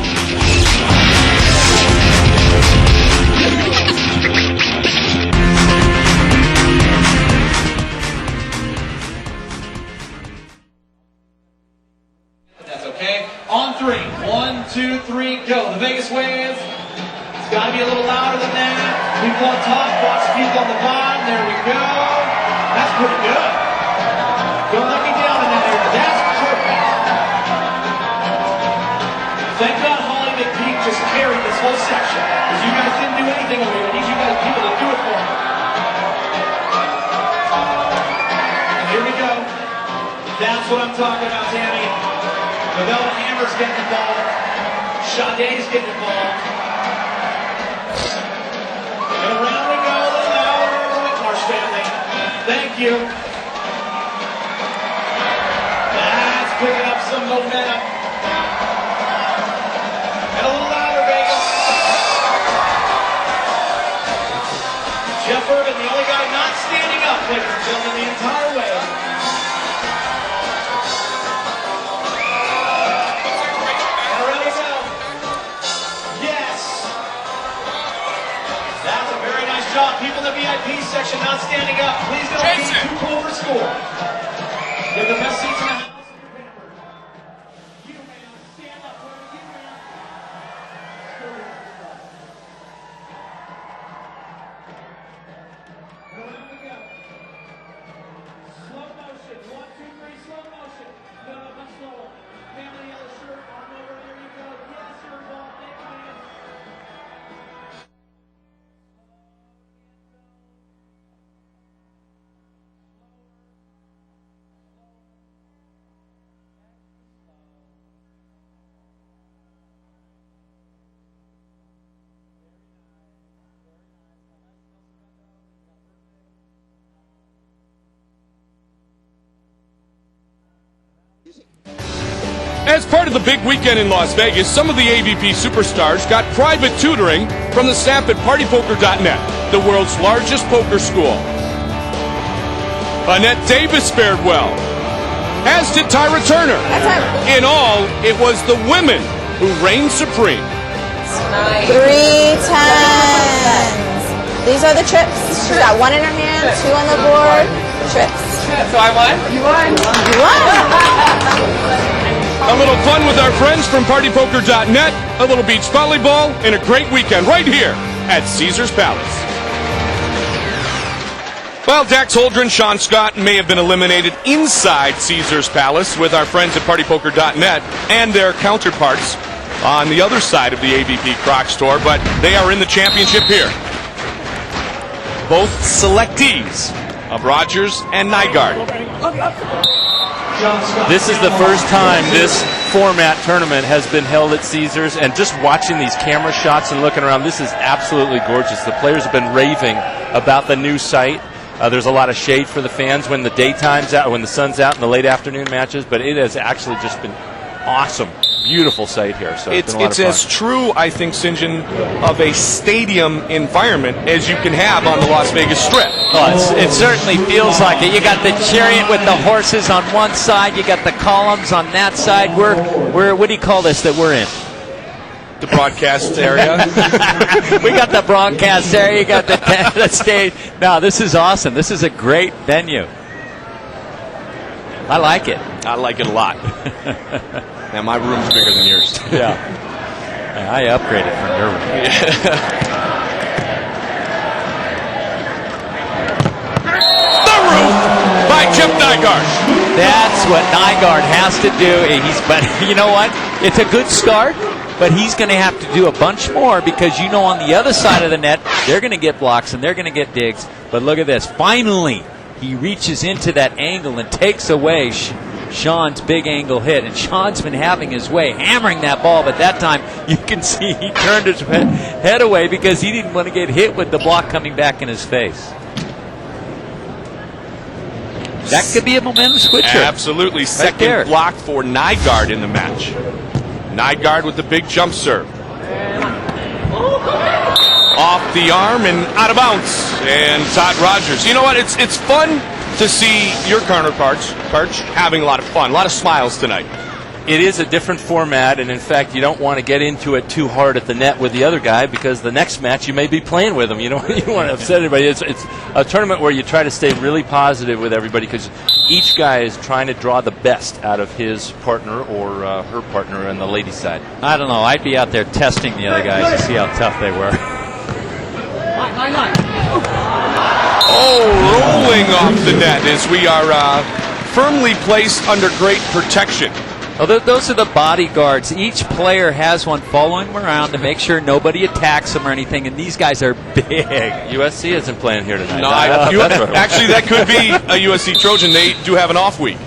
B: On 3. 1, 2, 3, go. The Vegas Waves. It's got to be a little louder than that. People on top, watch people on the bottom. There we go. That's pretty good. Don't let me down in that area. That's perfect. Thank God Holly McPeak just carried this whole section. Because you guys didn't do anything over here. I need you guys people to do it for me. And here we go. That's what I'm talking about, Tammy. Novella Hammer's getting involved. Sade's getting involved. And around we go, a little louder, Whitmarsh family. Thank you. That's picking up some momentum. And a little louder, Vegas. Jeff Irvin, the only guy not standing up, ladies and gentlemen, the entire way. People in the VIP section not standing up. Please don't be too cool for score. You have the best seats in the house. You man, stand up. You man. Here we go.
A: As part of the big weekend in Las Vegas, some of the AVP superstars got private tutoring from the staff at PartyPoker.net, the world's largest poker school. Annette Davis fared well, as did Tyra Turner. In all, it was the women who reigned supreme.
K: 3 tens. These are the trips. She's got 1 in her hand, 2 on the board. Trips.
L: So I won? You won.
K: You won.
A: A little fun with our friends from PartyPoker.net, a little beach volleyball, and a great weekend right here at Caesars Palace. Well, Dax Holdren, Sean Scott may have been eliminated inside Caesars Palace with our friends at PartyPoker.net and their counterparts on the other side of the AVP Crocs Tour, but they are in the championship here. Both selectees of Rogers and Nygaard.
J: This is the first time this format tournament has been held at Caesars, and just watching these camera shots and looking around, this is absolutely gorgeous. The players have been raving about the new site. There's a lot of shade for the fans when the daytime's out, when the sun's out in the late afternoon matches, but it has actually just been awesome. Beautiful site here. So it's
A: as true, I think, St. John, of a stadium environment as you can have on the Las Vegas Strip.
E: Oh, it certainly feels like it. You got the chariot with the horses on one side. You got the columns on that side. We're what do you call this that we're in?
A: The broadcast area.
E: We got the broadcast area. You got the stage. No, this is awesome. This is a great venue. I like it.
A: I like it a lot. Now, my room's bigger than yours.
E: Yeah. I upgraded from your room.
A: The roof by Chip Nygaard.
E: That's what Nygaard has to do. But you know what? It's a good start, but he's going to have to do a bunch more because, you know, on the other side of the net, they're going to get blocks and they're going to get digs. But look at this. Finally, he reaches into that angle and takes away Sean's big angle hit, and Sean's been having his way, hammering that ball, but that time you can see he turned his head away because he didn't want to get hit with the block coming back in his face. That could be a momentum switcher.
A: Absolutely. Second block for Nygaard in the match. Nygaard with the big jump serve. Off the arm and out of bounds. And Todd Rogers. You know what? It's fun to see your counterparts having a lot of fun, a lot of smiles tonight.
J: It is a different format, and in fact, you don't want to get into it too hard at the net with the other guy because the next match you may be playing with him. You don't want to upset everybody. It's a tournament where you try to stay really positive with everybody because each guy is trying to draw the best out of his partner or her partner on the ladies' side.
E: I don't know. I'd be out there testing the other guys to see how tough they were.
A: Oh, rolling off the net as we are firmly placed under great protection.
E: Well, those are the bodyguards. Each player has one following them around to make sure nobody attacks them or anything, and these guys are big.
J: USC isn't playing here tonight.
A: No, actually, that could be a USC Trojan. They do have an off week.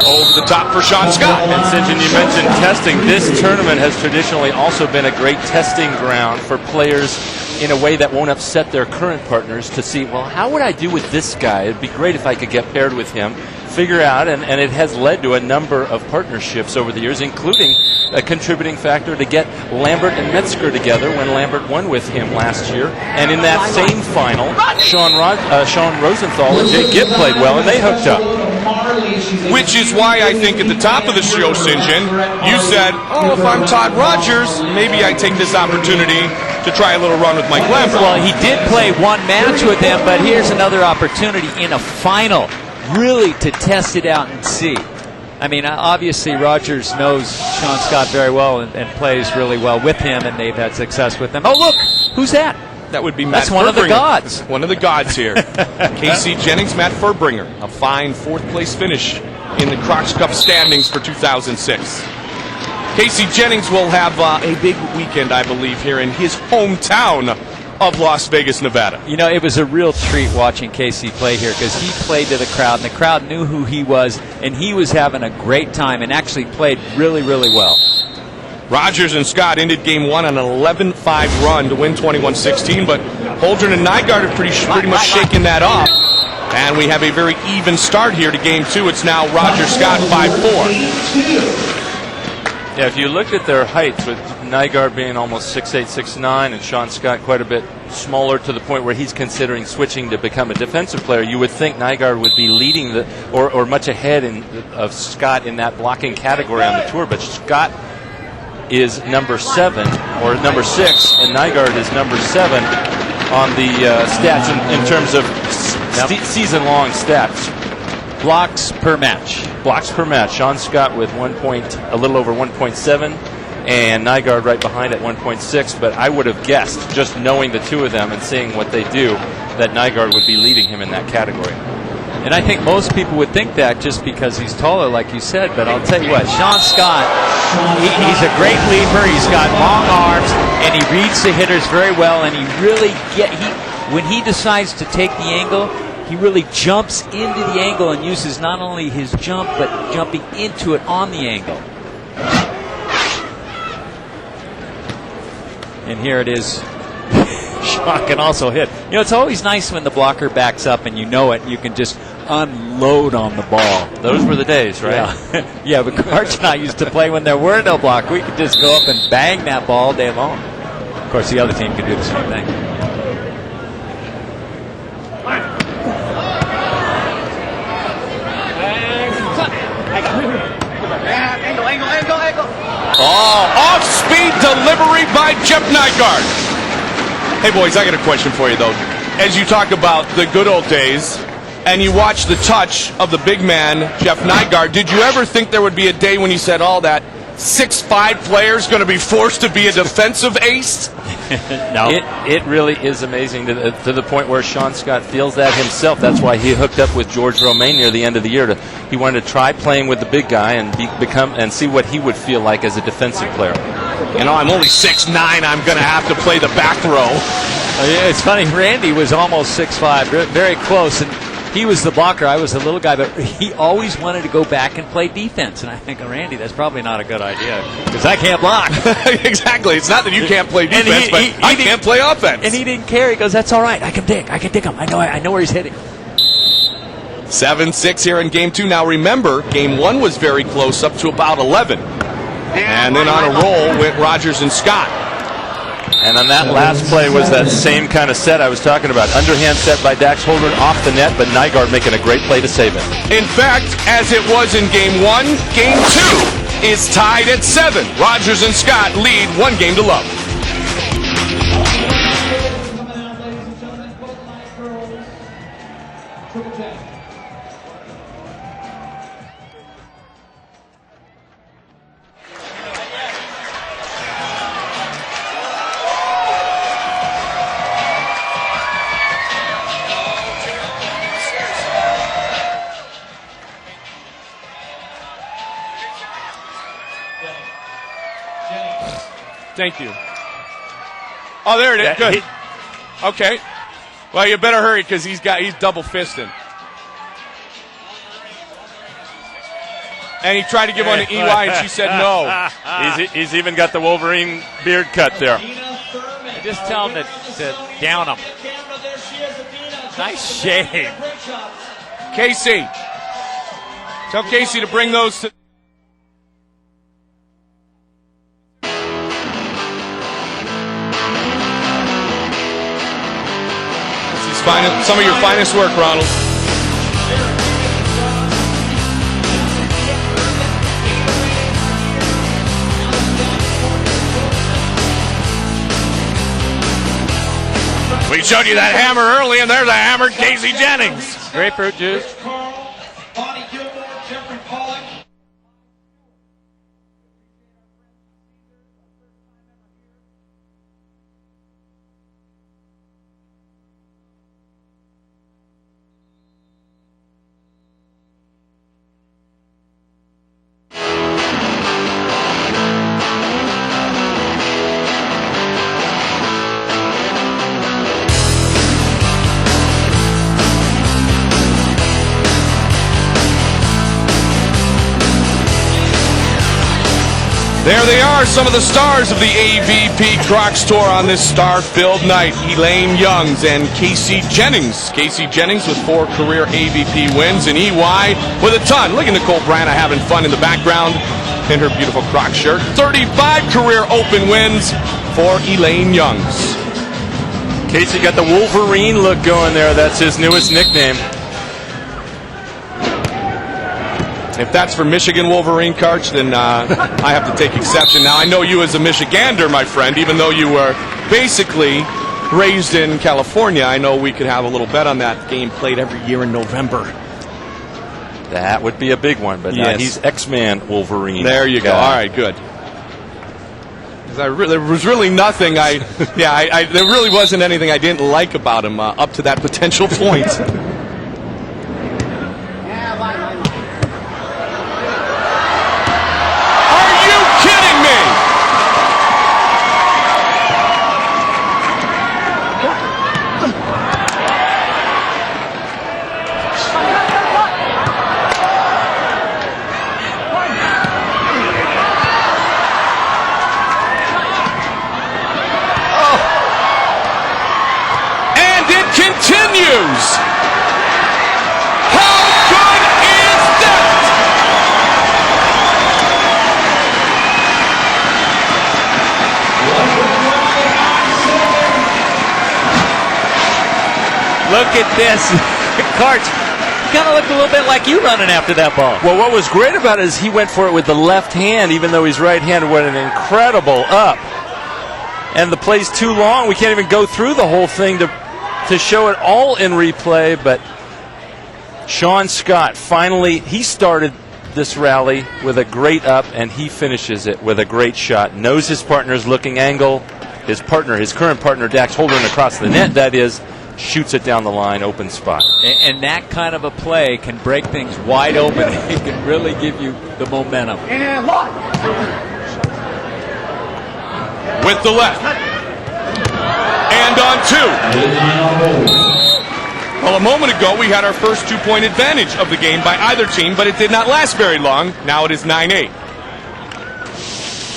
A: Over the top for Sean Scott.
J: And St. John, you mentioned testing. This tournament has traditionally also been a great testing ground for players in a way that won't upset their current partners to see, well, how would I do with this guy? It'd be great if I could get paired with him, figure out, and it has led to a number of partnerships over the years, including a contributing factor to get Lambert and Metzger together when Lambert won with him last year. And in that same final, Sean Rosenthal and Jay Gibb played well, and they hooked up.
A: Which is why I think at the top of the show, St. John, you said, oh, if I'm Todd Rogers, maybe I take this opportunity to try a little run with Mike Lambert.
E: Well, he did play one match with him, but here's another opportunity in a final, really to test it out and see. I mean, obviously Rogers knows Sean Scott very well and plays really well with him, and they've had success with him. Oh, look, who's that?
A: That would be Matt
E: That's one of the gods.
A: One of the gods here. Casey Jennings, Matt Furbringer. A fine fourth-place finish in the Crocs Cup standings for 2006. Casey Jennings will have a big weekend, I believe, here in his hometown of Las Vegas, Nevada.
E: You know, it was a real treat watching Casey play here because he played to the crowd, and the crowd knew who he was, and he was having a great time and actually played really, really well.
A: Rogers and Scott ended game one on an 11-5 run to win 21-16, but Holdren and Nygaard have pretty much shaken that off. And we have a very even start here to game 2. It's now Roger Scott 5'4".
J: Yeah, if you look at their heights, with Nygaard being almost 6'8", 6'9", and Sean Scott quite a bit smaller to the point where he's considering switching to become a defensive player, you would think Nygaard would be leading or much ahead of Scott in that blocking category on the tour. But Scott is number 7 or number 6, and Nygaard is number 7 on the stats in terms of season-long stats.
E: Blocks per match.
J: Blocks per match. Sean Scott with a little over 1.7, and Nygaard right behind at 1.6. But I would have guessed, just knowing the two of them and seeing what they do, that Nygaard would be leading him in that category.
E: And I think most people would think that just because he's taller, like you said. But I'll tell you what, Sean Scott, he's a great leaper. He's got long arms, and he reads the hitters very well. And he really when he decides to take the angle, he really jumps into the angle and uses not only his jump, but jumping into it on the angle. And here it is. Sean can also hit. You know, it's always nice when the blocker backs up and you know it. You can just unload on the ball.
J: Those were the days, right?
E: Yeah, yeah, but Karch and I used to play when there were no block. We could just go up and bang that ball all day long. Of course, the other team could do the same thing.
A: Oh, off-speed delivery by Jeff Nygaard. Hey, boys, I got a question for you, though. As you talk about the good old days, and you watch the touch of the big man, Jeff Nygaard, did you ever think there would be a day when you said, oh, that 6'5" player is going to be forced to be a defensive ace?
E: No.
J: It really is amazing to the point where Sean Scott feels that himself. That's why he hooked up with George Romaine near the end of the year. He wanted to try playing with the big guy and see what he would feel like as a defensive player.
A: You know, I'm only 6'9". I'm going to have to play the back row.
E: Yeah, it's funny. Randy was almost 6'5", very close, and he was the blocker. I was the little guy, but he always wanted to go back and play defense. And I think, Randy, that's probably not a good idea because I can't block.
A: Exactly. It's not that you can't play defense, but I can't play offense.
E: And he didn't care. He goes, "That's all right. I can dig him. I know where he's hitting."
A: 7-6 here in Game 2. Now, remember, Game 1 was very close, up to about 11. And then on a roll went Rogers and Scott.
J: And on that last play was that same kind of set I was talking about. Underhand set by Dax Holdren off the net, but Nygaard making a great play to save it.
A: In fact, as it was in Game 1, Game 2 is tied at 7. Rogers and Scott lead 1-0. Thank you. Oh, there it is. Good. Okay. Well, you better hurry because he's double fisting. And he tried to give one to EY, and she said no.
J: He's even got the Wolverine beard cut there.
E: Just tell him to down him. Nice shave.
A: Casey. Tell Casey to bring those to... Some of your finest work, Ronald. We showed you that hammer early, and there's a hammered Casey Jennings.
E: Grapefruit juice.
A: There they are, some of the stars of the AVP Crocs Tour on this star-filled night. Elaine Youngs and Casey Jennings. Casey Jennings with 4 career AVP wins, and EY with a ton. Look at Nicole Branna having fun in the background in her beautiful Croc shirt. 35 career Open wins for Elaine Youngs.
J: Casey got the Wolverine look going there. That's his newest nickname.
A: If that's for Michigan Wolverine carts, then I have to take exception. Now, I know you as a Michigander, my friend, even though you were basically raised in California, I know we could have a little bet on that game played every year in November.
J: That would be a big one, but
A: yes.
J: He's X-Man Wolverine.
A: There you go. All right, good. There was really nothing there really wasn't anything I didn't like about him up to that potential point. Continues. How good is that?
E: Look at this. Cart, you kind of looked a little bit like you running after that ball.
J: Well, what was great about it is he went for it with the left hand, even though he's right-handed, with an incredible up. And the play's too long. We can't even go through the whole thing to show it all in replay, but Sean Scott finally, he started this rally with a great up, and he finishes it with a great shot. Knows his partner's looking angle. His current partner, Dax Holdren, across the net, that is, shoots it down the line, open spot.
E: And that kind of a play can break things wide open. It can really give you the momentum.
A: With the left. And on 2. Well, a moment ago, we had our first 2-point advantage of the game by either team, but it did not last very long. Now it is 9-8.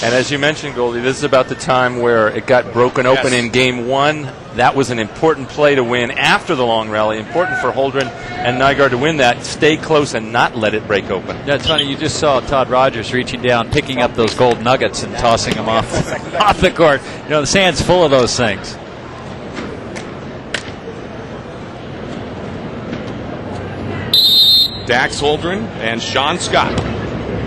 J: And as you mentioned, Goldie, this is about the time where it got broken open in Game 1. That was an important play to win after the long rally. Important for Holdren and Nygaard to win that, stay close and not let it break open.
E: That's funny. You just saw Todd Rogers reaching down, picking up those gold nuggets and tossing them off the court. You know, the sand's full of those things.
A: Dax Holdren and Sean Scott,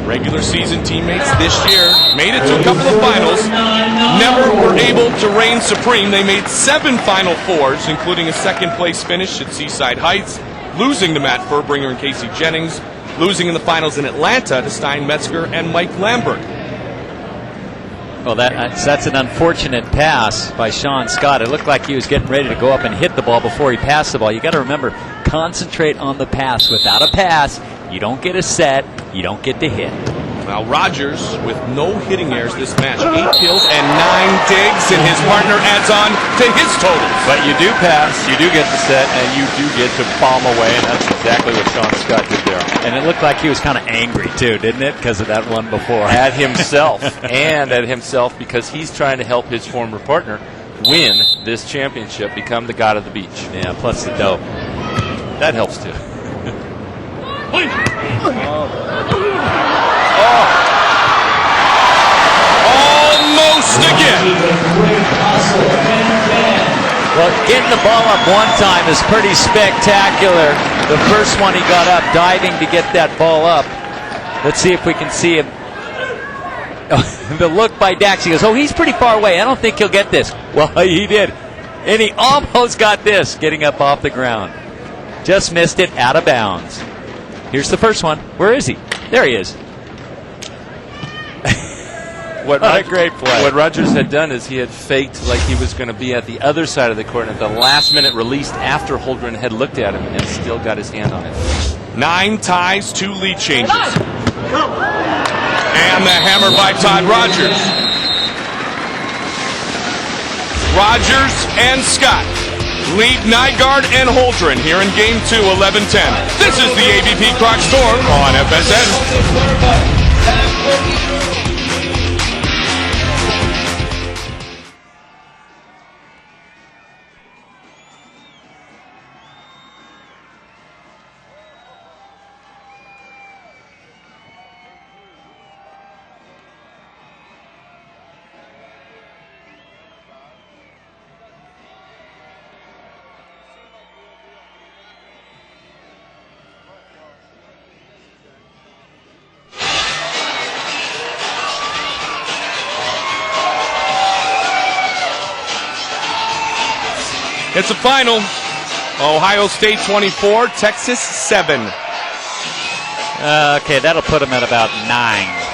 A: regular season teammates this year, made it to a couple of finals, never were able to reign supreme. They made 7 Final Fours, including a second-place finish at Seaside Heights, losing to Matt Furbringer and Casey Jennings, losing in the finals in Atlanta to Stein Metzger and Mike Lambert.
E: Well, that's an unfortunate pass by Sean Scott. It looked like he was getting ready to go up and hit the ball before he passed the ball. You got to remember, concentrate on the pass. Without a pass, you don't get a set, you don't get to hit.
A: Now Rogers with no hitting errors this match, 8 kills and 9 digs, and his partner adds on to his totals.
J: But you do pass, you do get the set, and you do get to bomb away, and that's exactly what Sean Scott did there.
E: And it looked like he was kind of angry too, didn't it? Because of that one before.
J: At himself, and at himself because he's trying to help his former partner win this championship, become the god of the beach.
E: Yeah, plus the dough.
J: That helps too.
A: Almost again.
E: Well, getting the ball up one time is pretty spectacular. The first one he got up, diving to get that ball up. Let's see if we can see him. The look by Dax, he goes, oh, he's pretty far away. I don't think he'll get this. Well, he did. And he almost got this, getting up off the ground. Just missed it, out of bounds. Here's the first one. Where is he? There he is.
J: What
E: a great play.
J: What Rogers had done is he had faked like he was going to be at the other side of the court, and at the last minute released after Holdren had looked at him and still got his hand on it.
A: 9 ties, 2 lead changes. And the hammer by Todd Rogers. Rogers and Scott lead Nygaard and Holdren here in Game 2, 11-10. This is the AVP Crocs Tour on FSN. It's a final. Ohio State 24, Texas 7.
E: Okay, that'll put them at about 9.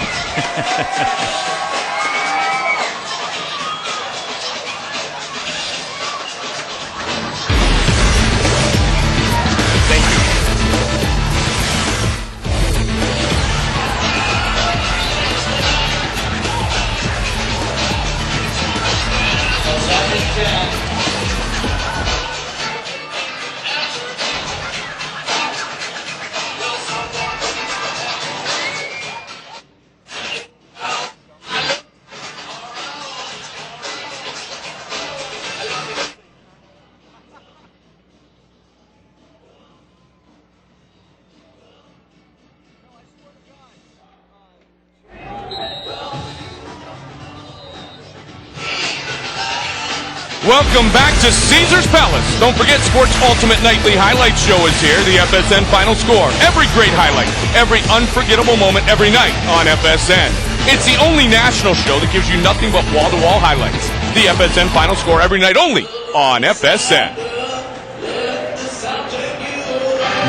A: Welcome back to Caesars Palace. Don't forget, Sports Ultimate Nightly Highlight Show is here, the FSN Final Score. Every great highlight, every unforgettable moment, every night on FSN. It's the only national show that gives you nothing but wall-to-wall highlights. The FSN Final Score every night only on FSN.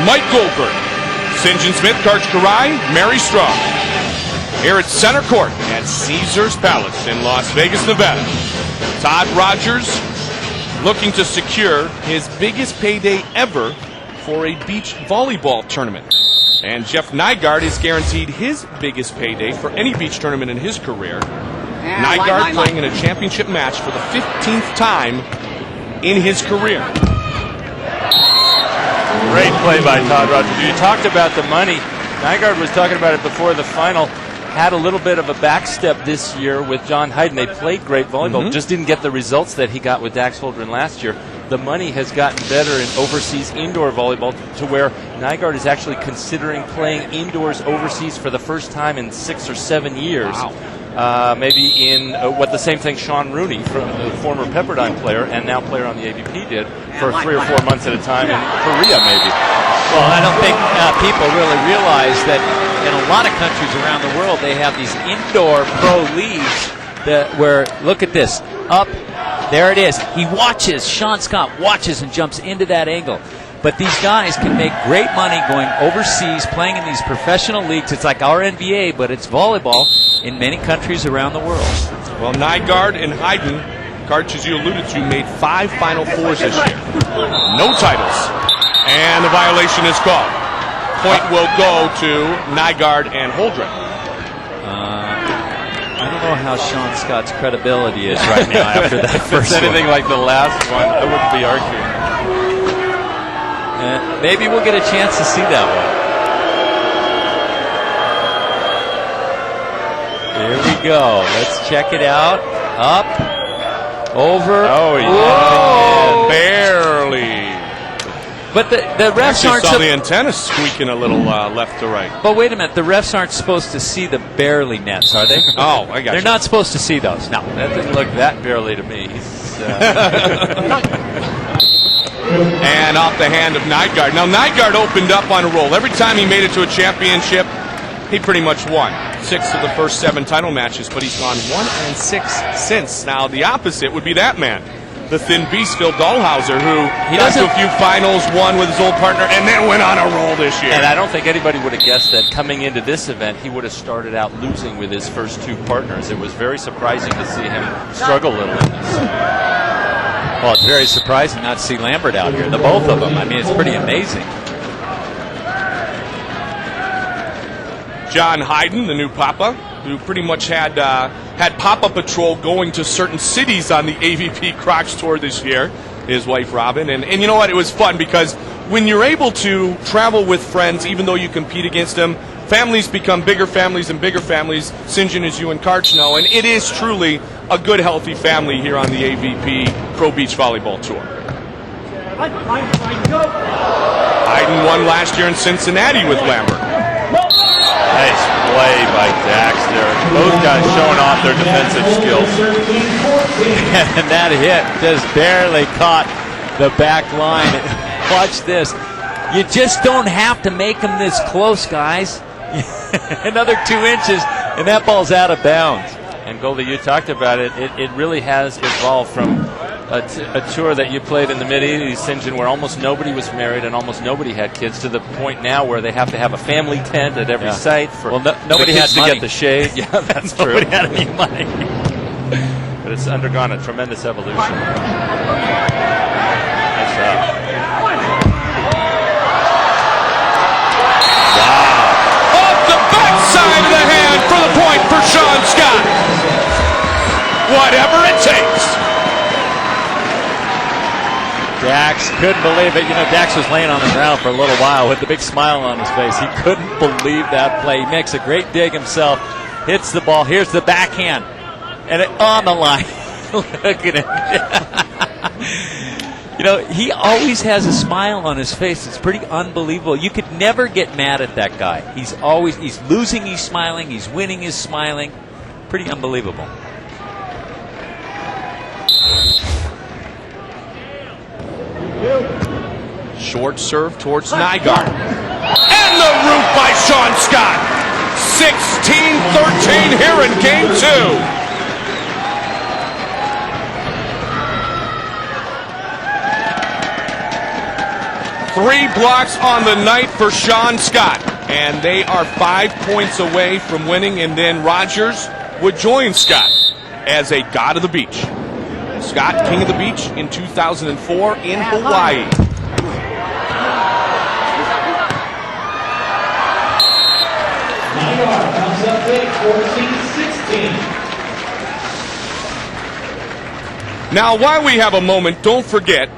A: Mike Goldberg, St. John Smith, Karch Karai, Mary Strong. Here at Center Court at Caesars Palace in Las Vegas, Nevada. Todd Rogers looking to secure his biggest payday ever for a beach volleyball tournament. And Jeff Nygaard is guaranteed his biggest payday for any beach tournament in his career. Nygaard playing in a championship match for the 15th time in his career.
J: Great play by Todd Rogers. You talked about the money. Nygaard was talking about it before the final. Had a little bit of a backstep this year with John Hyden. They played great volleyball, just didn't get the results that he got with Dax Holdren last year. The money has gotten better in overseas indoor volleyball to where Nygaard is actually considering playing indoors overseas for the first time in 6 or 7 years. Wow. Maybe in what the same thing Sean Rooney, the former Pepperdine player and now player on the AVP, did for 3 or 4 months at a time in Korea, maybe.
E: Well, I don't think people really realize that in a lot of countries around the world, they have these indoor pro leagues where, look at this, up, there it is. He watches, Sean Scott watches and jumps into that angle. But these guys can make great money going overseas, playing in these professional leagues. It's like our NBA, but it's volleyball in many countries around the world.
A: Well, Nygaard and Hyden, Karch, as you alluded to, made 5 Final Fours this year. No titles. And the violation is called. Point will go to Nygaard and Holdren.
E: I don't know how Sean Scott's credibility is right now after that
J: if it's anything like the last one, I wouldn't be arguing.
E: Maybe we'll get a chance to see that one. Here we go. Let's check it out. Up. Over.
J: Oh, yeah.
A: Whoa. Barely.
E: But the refs aren't.
A: Saw the antenna squeaking a little left to right.
E: But wait a minute, the refs aren't supposed to see the barely nets, are they?
A: Oh, I got
E: They're not supposed to see those. No,
J: that didn't look that barely to me.
A: And off the hand of Nygaard. Now, Nygaard opened up on a roll. Every time he made it to a championship, he pretty much won. 6 of the first 7 title matches, but he's gone 1-6 since. Now, the opposite would be that man, the thin beast, Phil Dahlhauser, who got to a few finals, won with his old partner, and then went on a roll this year.
J: And I don't think anybody would have guessed that coming into this event, he would have started out losing with his first 2 partners. It was very surprising to see him struggle a little in this.
E: Well, it's very surprising not to see Lambert out here, the both of them. I mean, it's pretty amazing.
A: John Hyden, the new Papa, who pretty much had Papa Patrol going to certain cities on the AVP Crocs Tour this year, his wife Robin. And you know what? It was fun because when you're able to travel with friends, even though you compete against them, families become bigger families and bigger families, St. John, as you and Karch know. And it is truly a good, healthy family here on the AVP Pro Beach Volleyball Tour. Hyden won last year in Cincinnati with Lambert.
J: Nice play by Dax there. Both guys showing off their defensive skills.
E: And that hit just barely caught the back line. Watch this. You just don't have to make them this close, guys. Another 2 inches, and that ball's out of bounds.
J: And Goldie, you talked about it. It really has evolved from a tour that you played in the Mid-80s, St. where almost nobody was married and almost nobody had kids, to the point now where they have to have a family tent at every site for
E: nobody had
J: to
E: money.
J: get the shade. Yeah, that's true.
E: Nobody had any money.
J: But it's undergone a tremendous evolution. Nice job.
A: Side of the hand for the point for Sean Scott. Whatever it takes.
E: Dax couldn't believe it. You know, Dax was laying on the ground for a little while with a big smile on his face. He couldn't believe that play. He makes a great dig himself, hits the ball. Here's the backhand. And on the line. Look at him. You know, he always has a smile on his face. It's pretty unbelievable. You could never get mad at that guy. He's losing, he's smiling. He's winning, he's smiling. Pretty unbelievable.
A: Short serve towards Nygaard. And the root by Sean Scott. 16-13 here in game 2. 3 blocks on the night for Sean Scott. And they are 5 points away from winning. And then Rogers would join Scott as a god of the beach. Scott, king of the beach in 2004 in Hawaii.
B: Nygaard comes up big, 14-16.
A: Now, while we have a moment, don't forget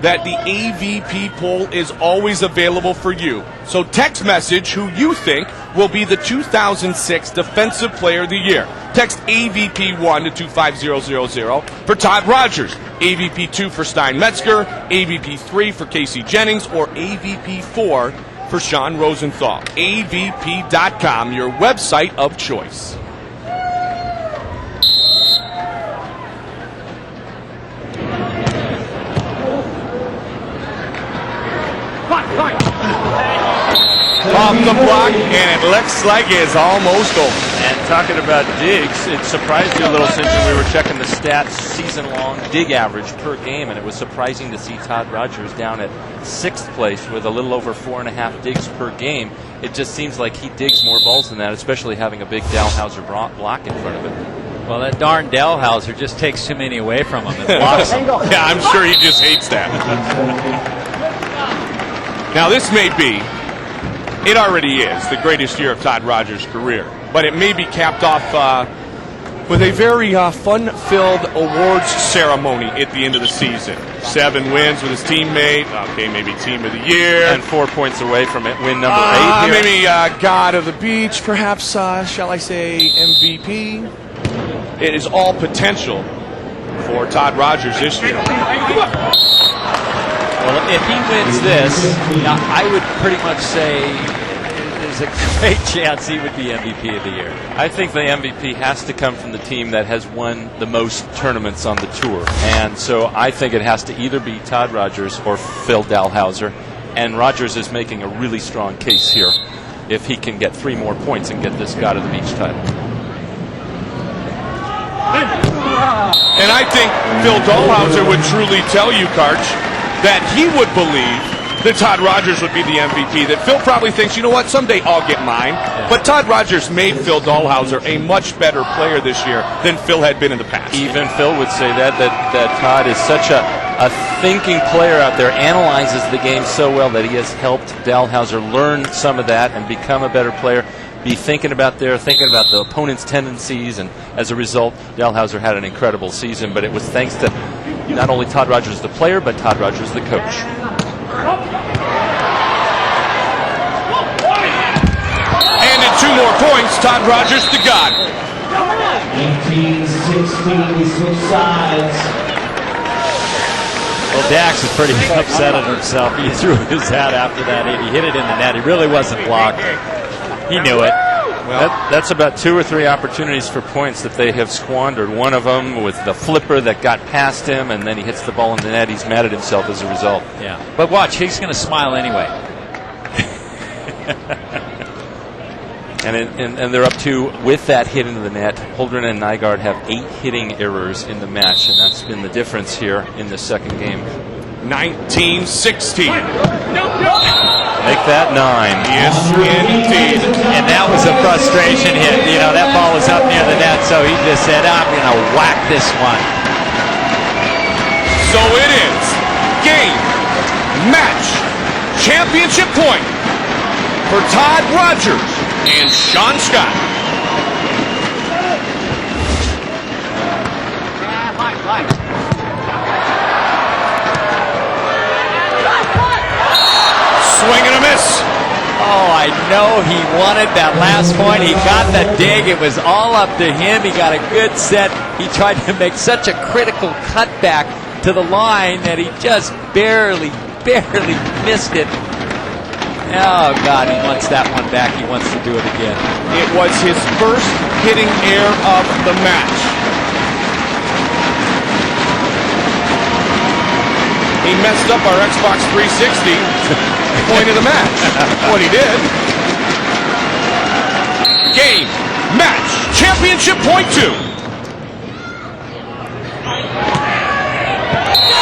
A: that the AVP poll is always available for you. So text message who you think will be the 2006 Defensive Player of the Year. Text AVP1 to 25000 for Todd Rogers, AVP2 for Stein Metzger, AVP3 for Casey Jennings, or AVP4 for Sean Rosenthal. AVP.com, your website of choice. Off the block, and it looks like it's almost over.
J: And talking about digs, it surprised you a little since we were checking the stats, season-long dig average per game, and it was surprising to see Todd Rogers down at 6th place with a little over 4.5 digs per game. It just seems like he digs more balls than that, especially having a big Dalhouser block in front of it.
E: Well, that darn Dalhouser just takes too many away from him and blocks them.
A: Yeah, I'm sure he just hates that. Now, this may be, it already is, the greatest year of Todd Rogers' career. But it may be capped off with a very fun-filled awards ceremony at the end of the season. 7 wins with his teammate. Okay, maybe Team of the Year.
J: And 4 points away from it, win number 8 here.
A: Maybe God of the Beach, perhaps, shall I say, MVP. It is all potential for Todd Rogers this year.
E: Well, if he wins this, I would pretty much say there's a great chance he would be MVP of the year.
J: I think the MVP has to come from the team that has won the most tournaments on the tour. And so I think it has to either be Todd Rogers or Phil Dalhouser. And Rogers is making a really strong case here if he can get 3 more points and get this God of the Beach title.
A: And I think Phil Dalhouser would truly tell you, Karch, that he would believe that Todd Rogers would be the MVP, that Phil probably thinks, you know what, someday I'll get mine. Yeah. But Todd Rogers made Phil Dalhouser a much better player this year than Phil had been in the past.
J: Even Phil would say that Todd is such a thinking player out there, analyzes the game so well that he has helped Dalhouser learn some of that and become a better player, be thinking about the opponent's tendencies, and as a result, Dalhouser had an incredible season, but it was thanks to not only Todd Rogers the player, but Todd Rogers the coach.
A: And in 2 more points, Todd Rogers the God.
B: 19-16, we switch sides.
E: Well, Dax is pretty upset at himself. He threw his hat after that. He hit it in the net. He really wasn't blocked. He knew it.
J: Well, that's about 2 or 3 opportunities for points that they have squandered. One of them with the flipper that got past him, and then he hits the ball in the net. He's mad at himself as a result.
E: Yeah. But watch, he's going to smile anyway.
J: And they're up to, with that hit into the net, Holdren and Nygaard have 8 hitting errors in the match, and that's been the difference here in the second game.
A: 19-16.
J: Make that 9.
A: Yes, indeed.
E: And that was a frustration hit. You know, that ball was up near the net, so he just said, I'm going to whack this one.
A: So it is. Game, match, championship point for Todd Rogers and Sean Scott. Swing and a miss.
E: Oh, I know he wanted that last point. He got the dig. It was all up to him. He got a good set. He tried to make such a critical cutback to the line that he just barely missed it. Oh, God, he wants that one back. He wants to do it again.
A: It was his first hitting error of the match. He messed up our Xbox 360 point of the match. What he did. Game, match, championship point 2.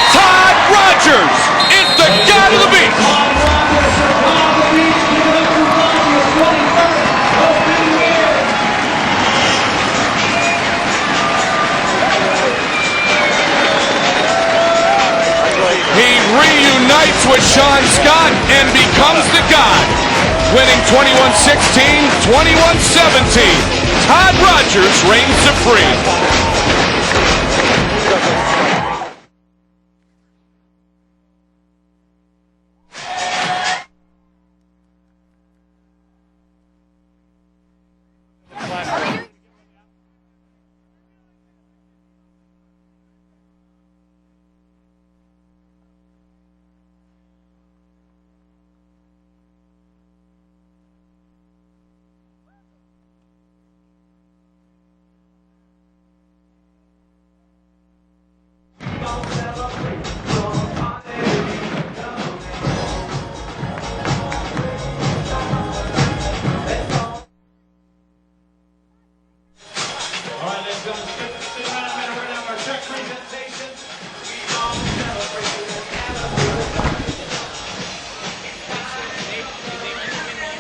A: Todd Rogers is the god of the beach. He reunites with Sean Scott and becomes the god, winning 21-16, 21-17. Todd Rogers reigns supreme.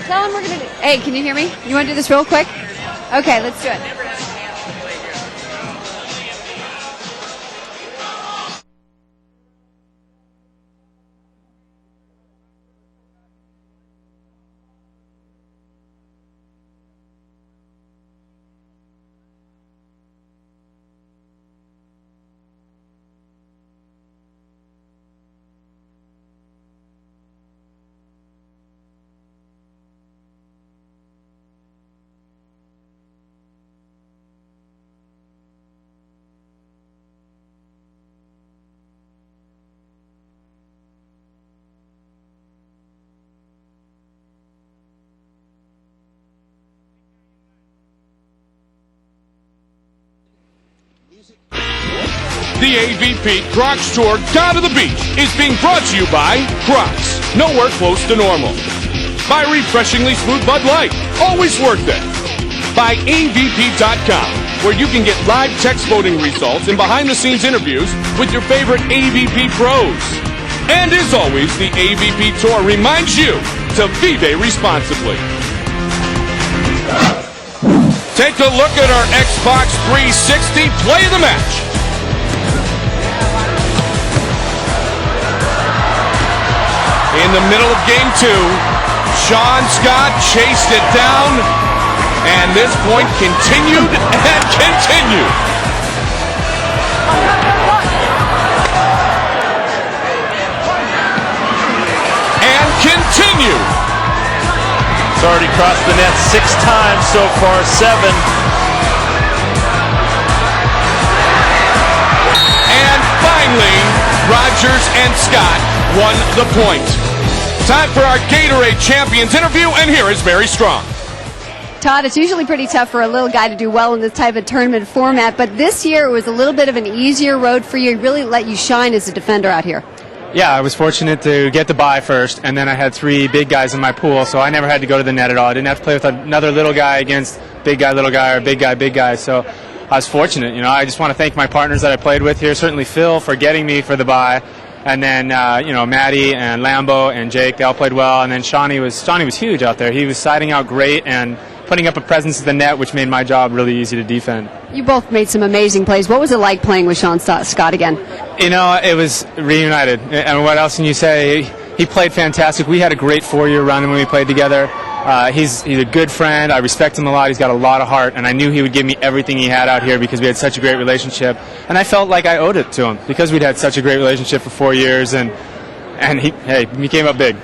G: Tell him we're going to do. Hey, can you hear me? You want to do this real quick? Okay, let's do it.
A: The AVP Crocs Tour down to the beach is being brought to you by Crocs, nowhere close to normal. By refreshingly smooth Bud Light, always worth it. By AVP.com, where you can get live text voting results and behind-the-scenes interviews with your favorite AVP pros. And as always, the AVP Tour reminds you to vive responsibly. Take a look at our Xbox 360 Play of the Match. In the middle of game 2, Sean Scott chased it down, and this point continued and continued. And continued.
J: It's already crossed the net 6 times so far, 7.
A: And finally, Rogers and Scott won the point. Time for our Gatorade Champions interview, and here is Mary Strong.
G: Todd, it's usually pretty tough for a little guy to do well in this type of tournament format, but this year it was a little bit of an easier road for you. It really let you shine as a defender out here.
C: Yeah, I was fortunate to get the bye first, and then I had 3 big guys in my pool, so I never had to go to the net at all. I didn't have to play with another little guy against big guy, little guy, or big guy, big guy. So I was fortunate. You know, I just want to thank my partners that I played with here. Certainly Phil for getting me for the bye, and then you know, Maddie and Lambo and Jake, they all played well, and then Shawnee was huge out there. He was siding out great and putting up a presence at the net, which made my job really easy to defend.
G: You both made some amazing plays. What was it like playing with Sean Scott again?
C: You know, it was reunited. And what else can you say? He played fantastic. We had a great 4-year run when we played together. He's a good friend. I respect him a lot. He's got a lot of heart, and I knew he would give me everything he had out here because we had such a great relationship. And I felt like I owed it to him because we'd had such a great relationship for 4 years, and he came up big.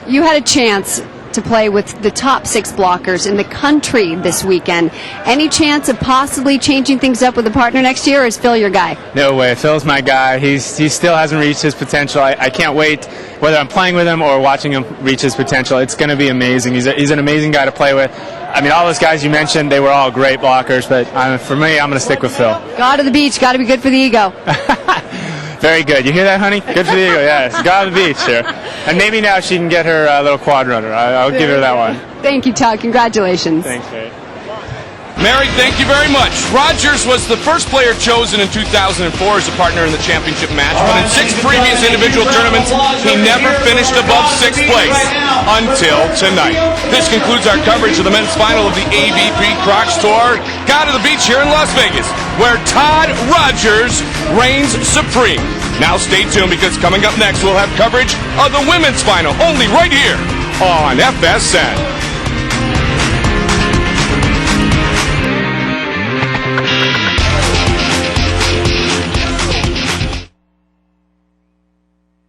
G: You had a chance to play with the top 6 blockers in the country this weekend. Any chance of possibly changing things up with a partner next year, or is Phil your guy?
C: No way. Phil's my guy. He still hasn't reached his potential. I can't wait, whether I'm playing with him or watching him reach his potential. It's going to be amazing. He's an amazing guy to play with. I mean, all those guys you mentioned, they were all great blockers, but for me, I'm going to stick with Phil.
G: God to the beach. Got to be good for the ego.
C: Very good. You hear that, honey? Good for the ego, yes. Go on the beach here. And maybe now she can get her little quad runner. I'll give her that one.
G: Thank you, Todd. Congratulations.
C: Thanks, Mary.
A: Mary, thank you very much. Rogers was the first player chosen in 2004 as a partner in the championship match, but in 6 previous individual tournaments, he never finished above 6th place until tonight. This concludes our coverage of the men's final of the AVP Crocs Tour. Got to the beach here in Las Vegas, where Todd Rogers reigns supreme. Now stay tuned, because coming up next, we'll have coverage of the women's final, only right here on FSN.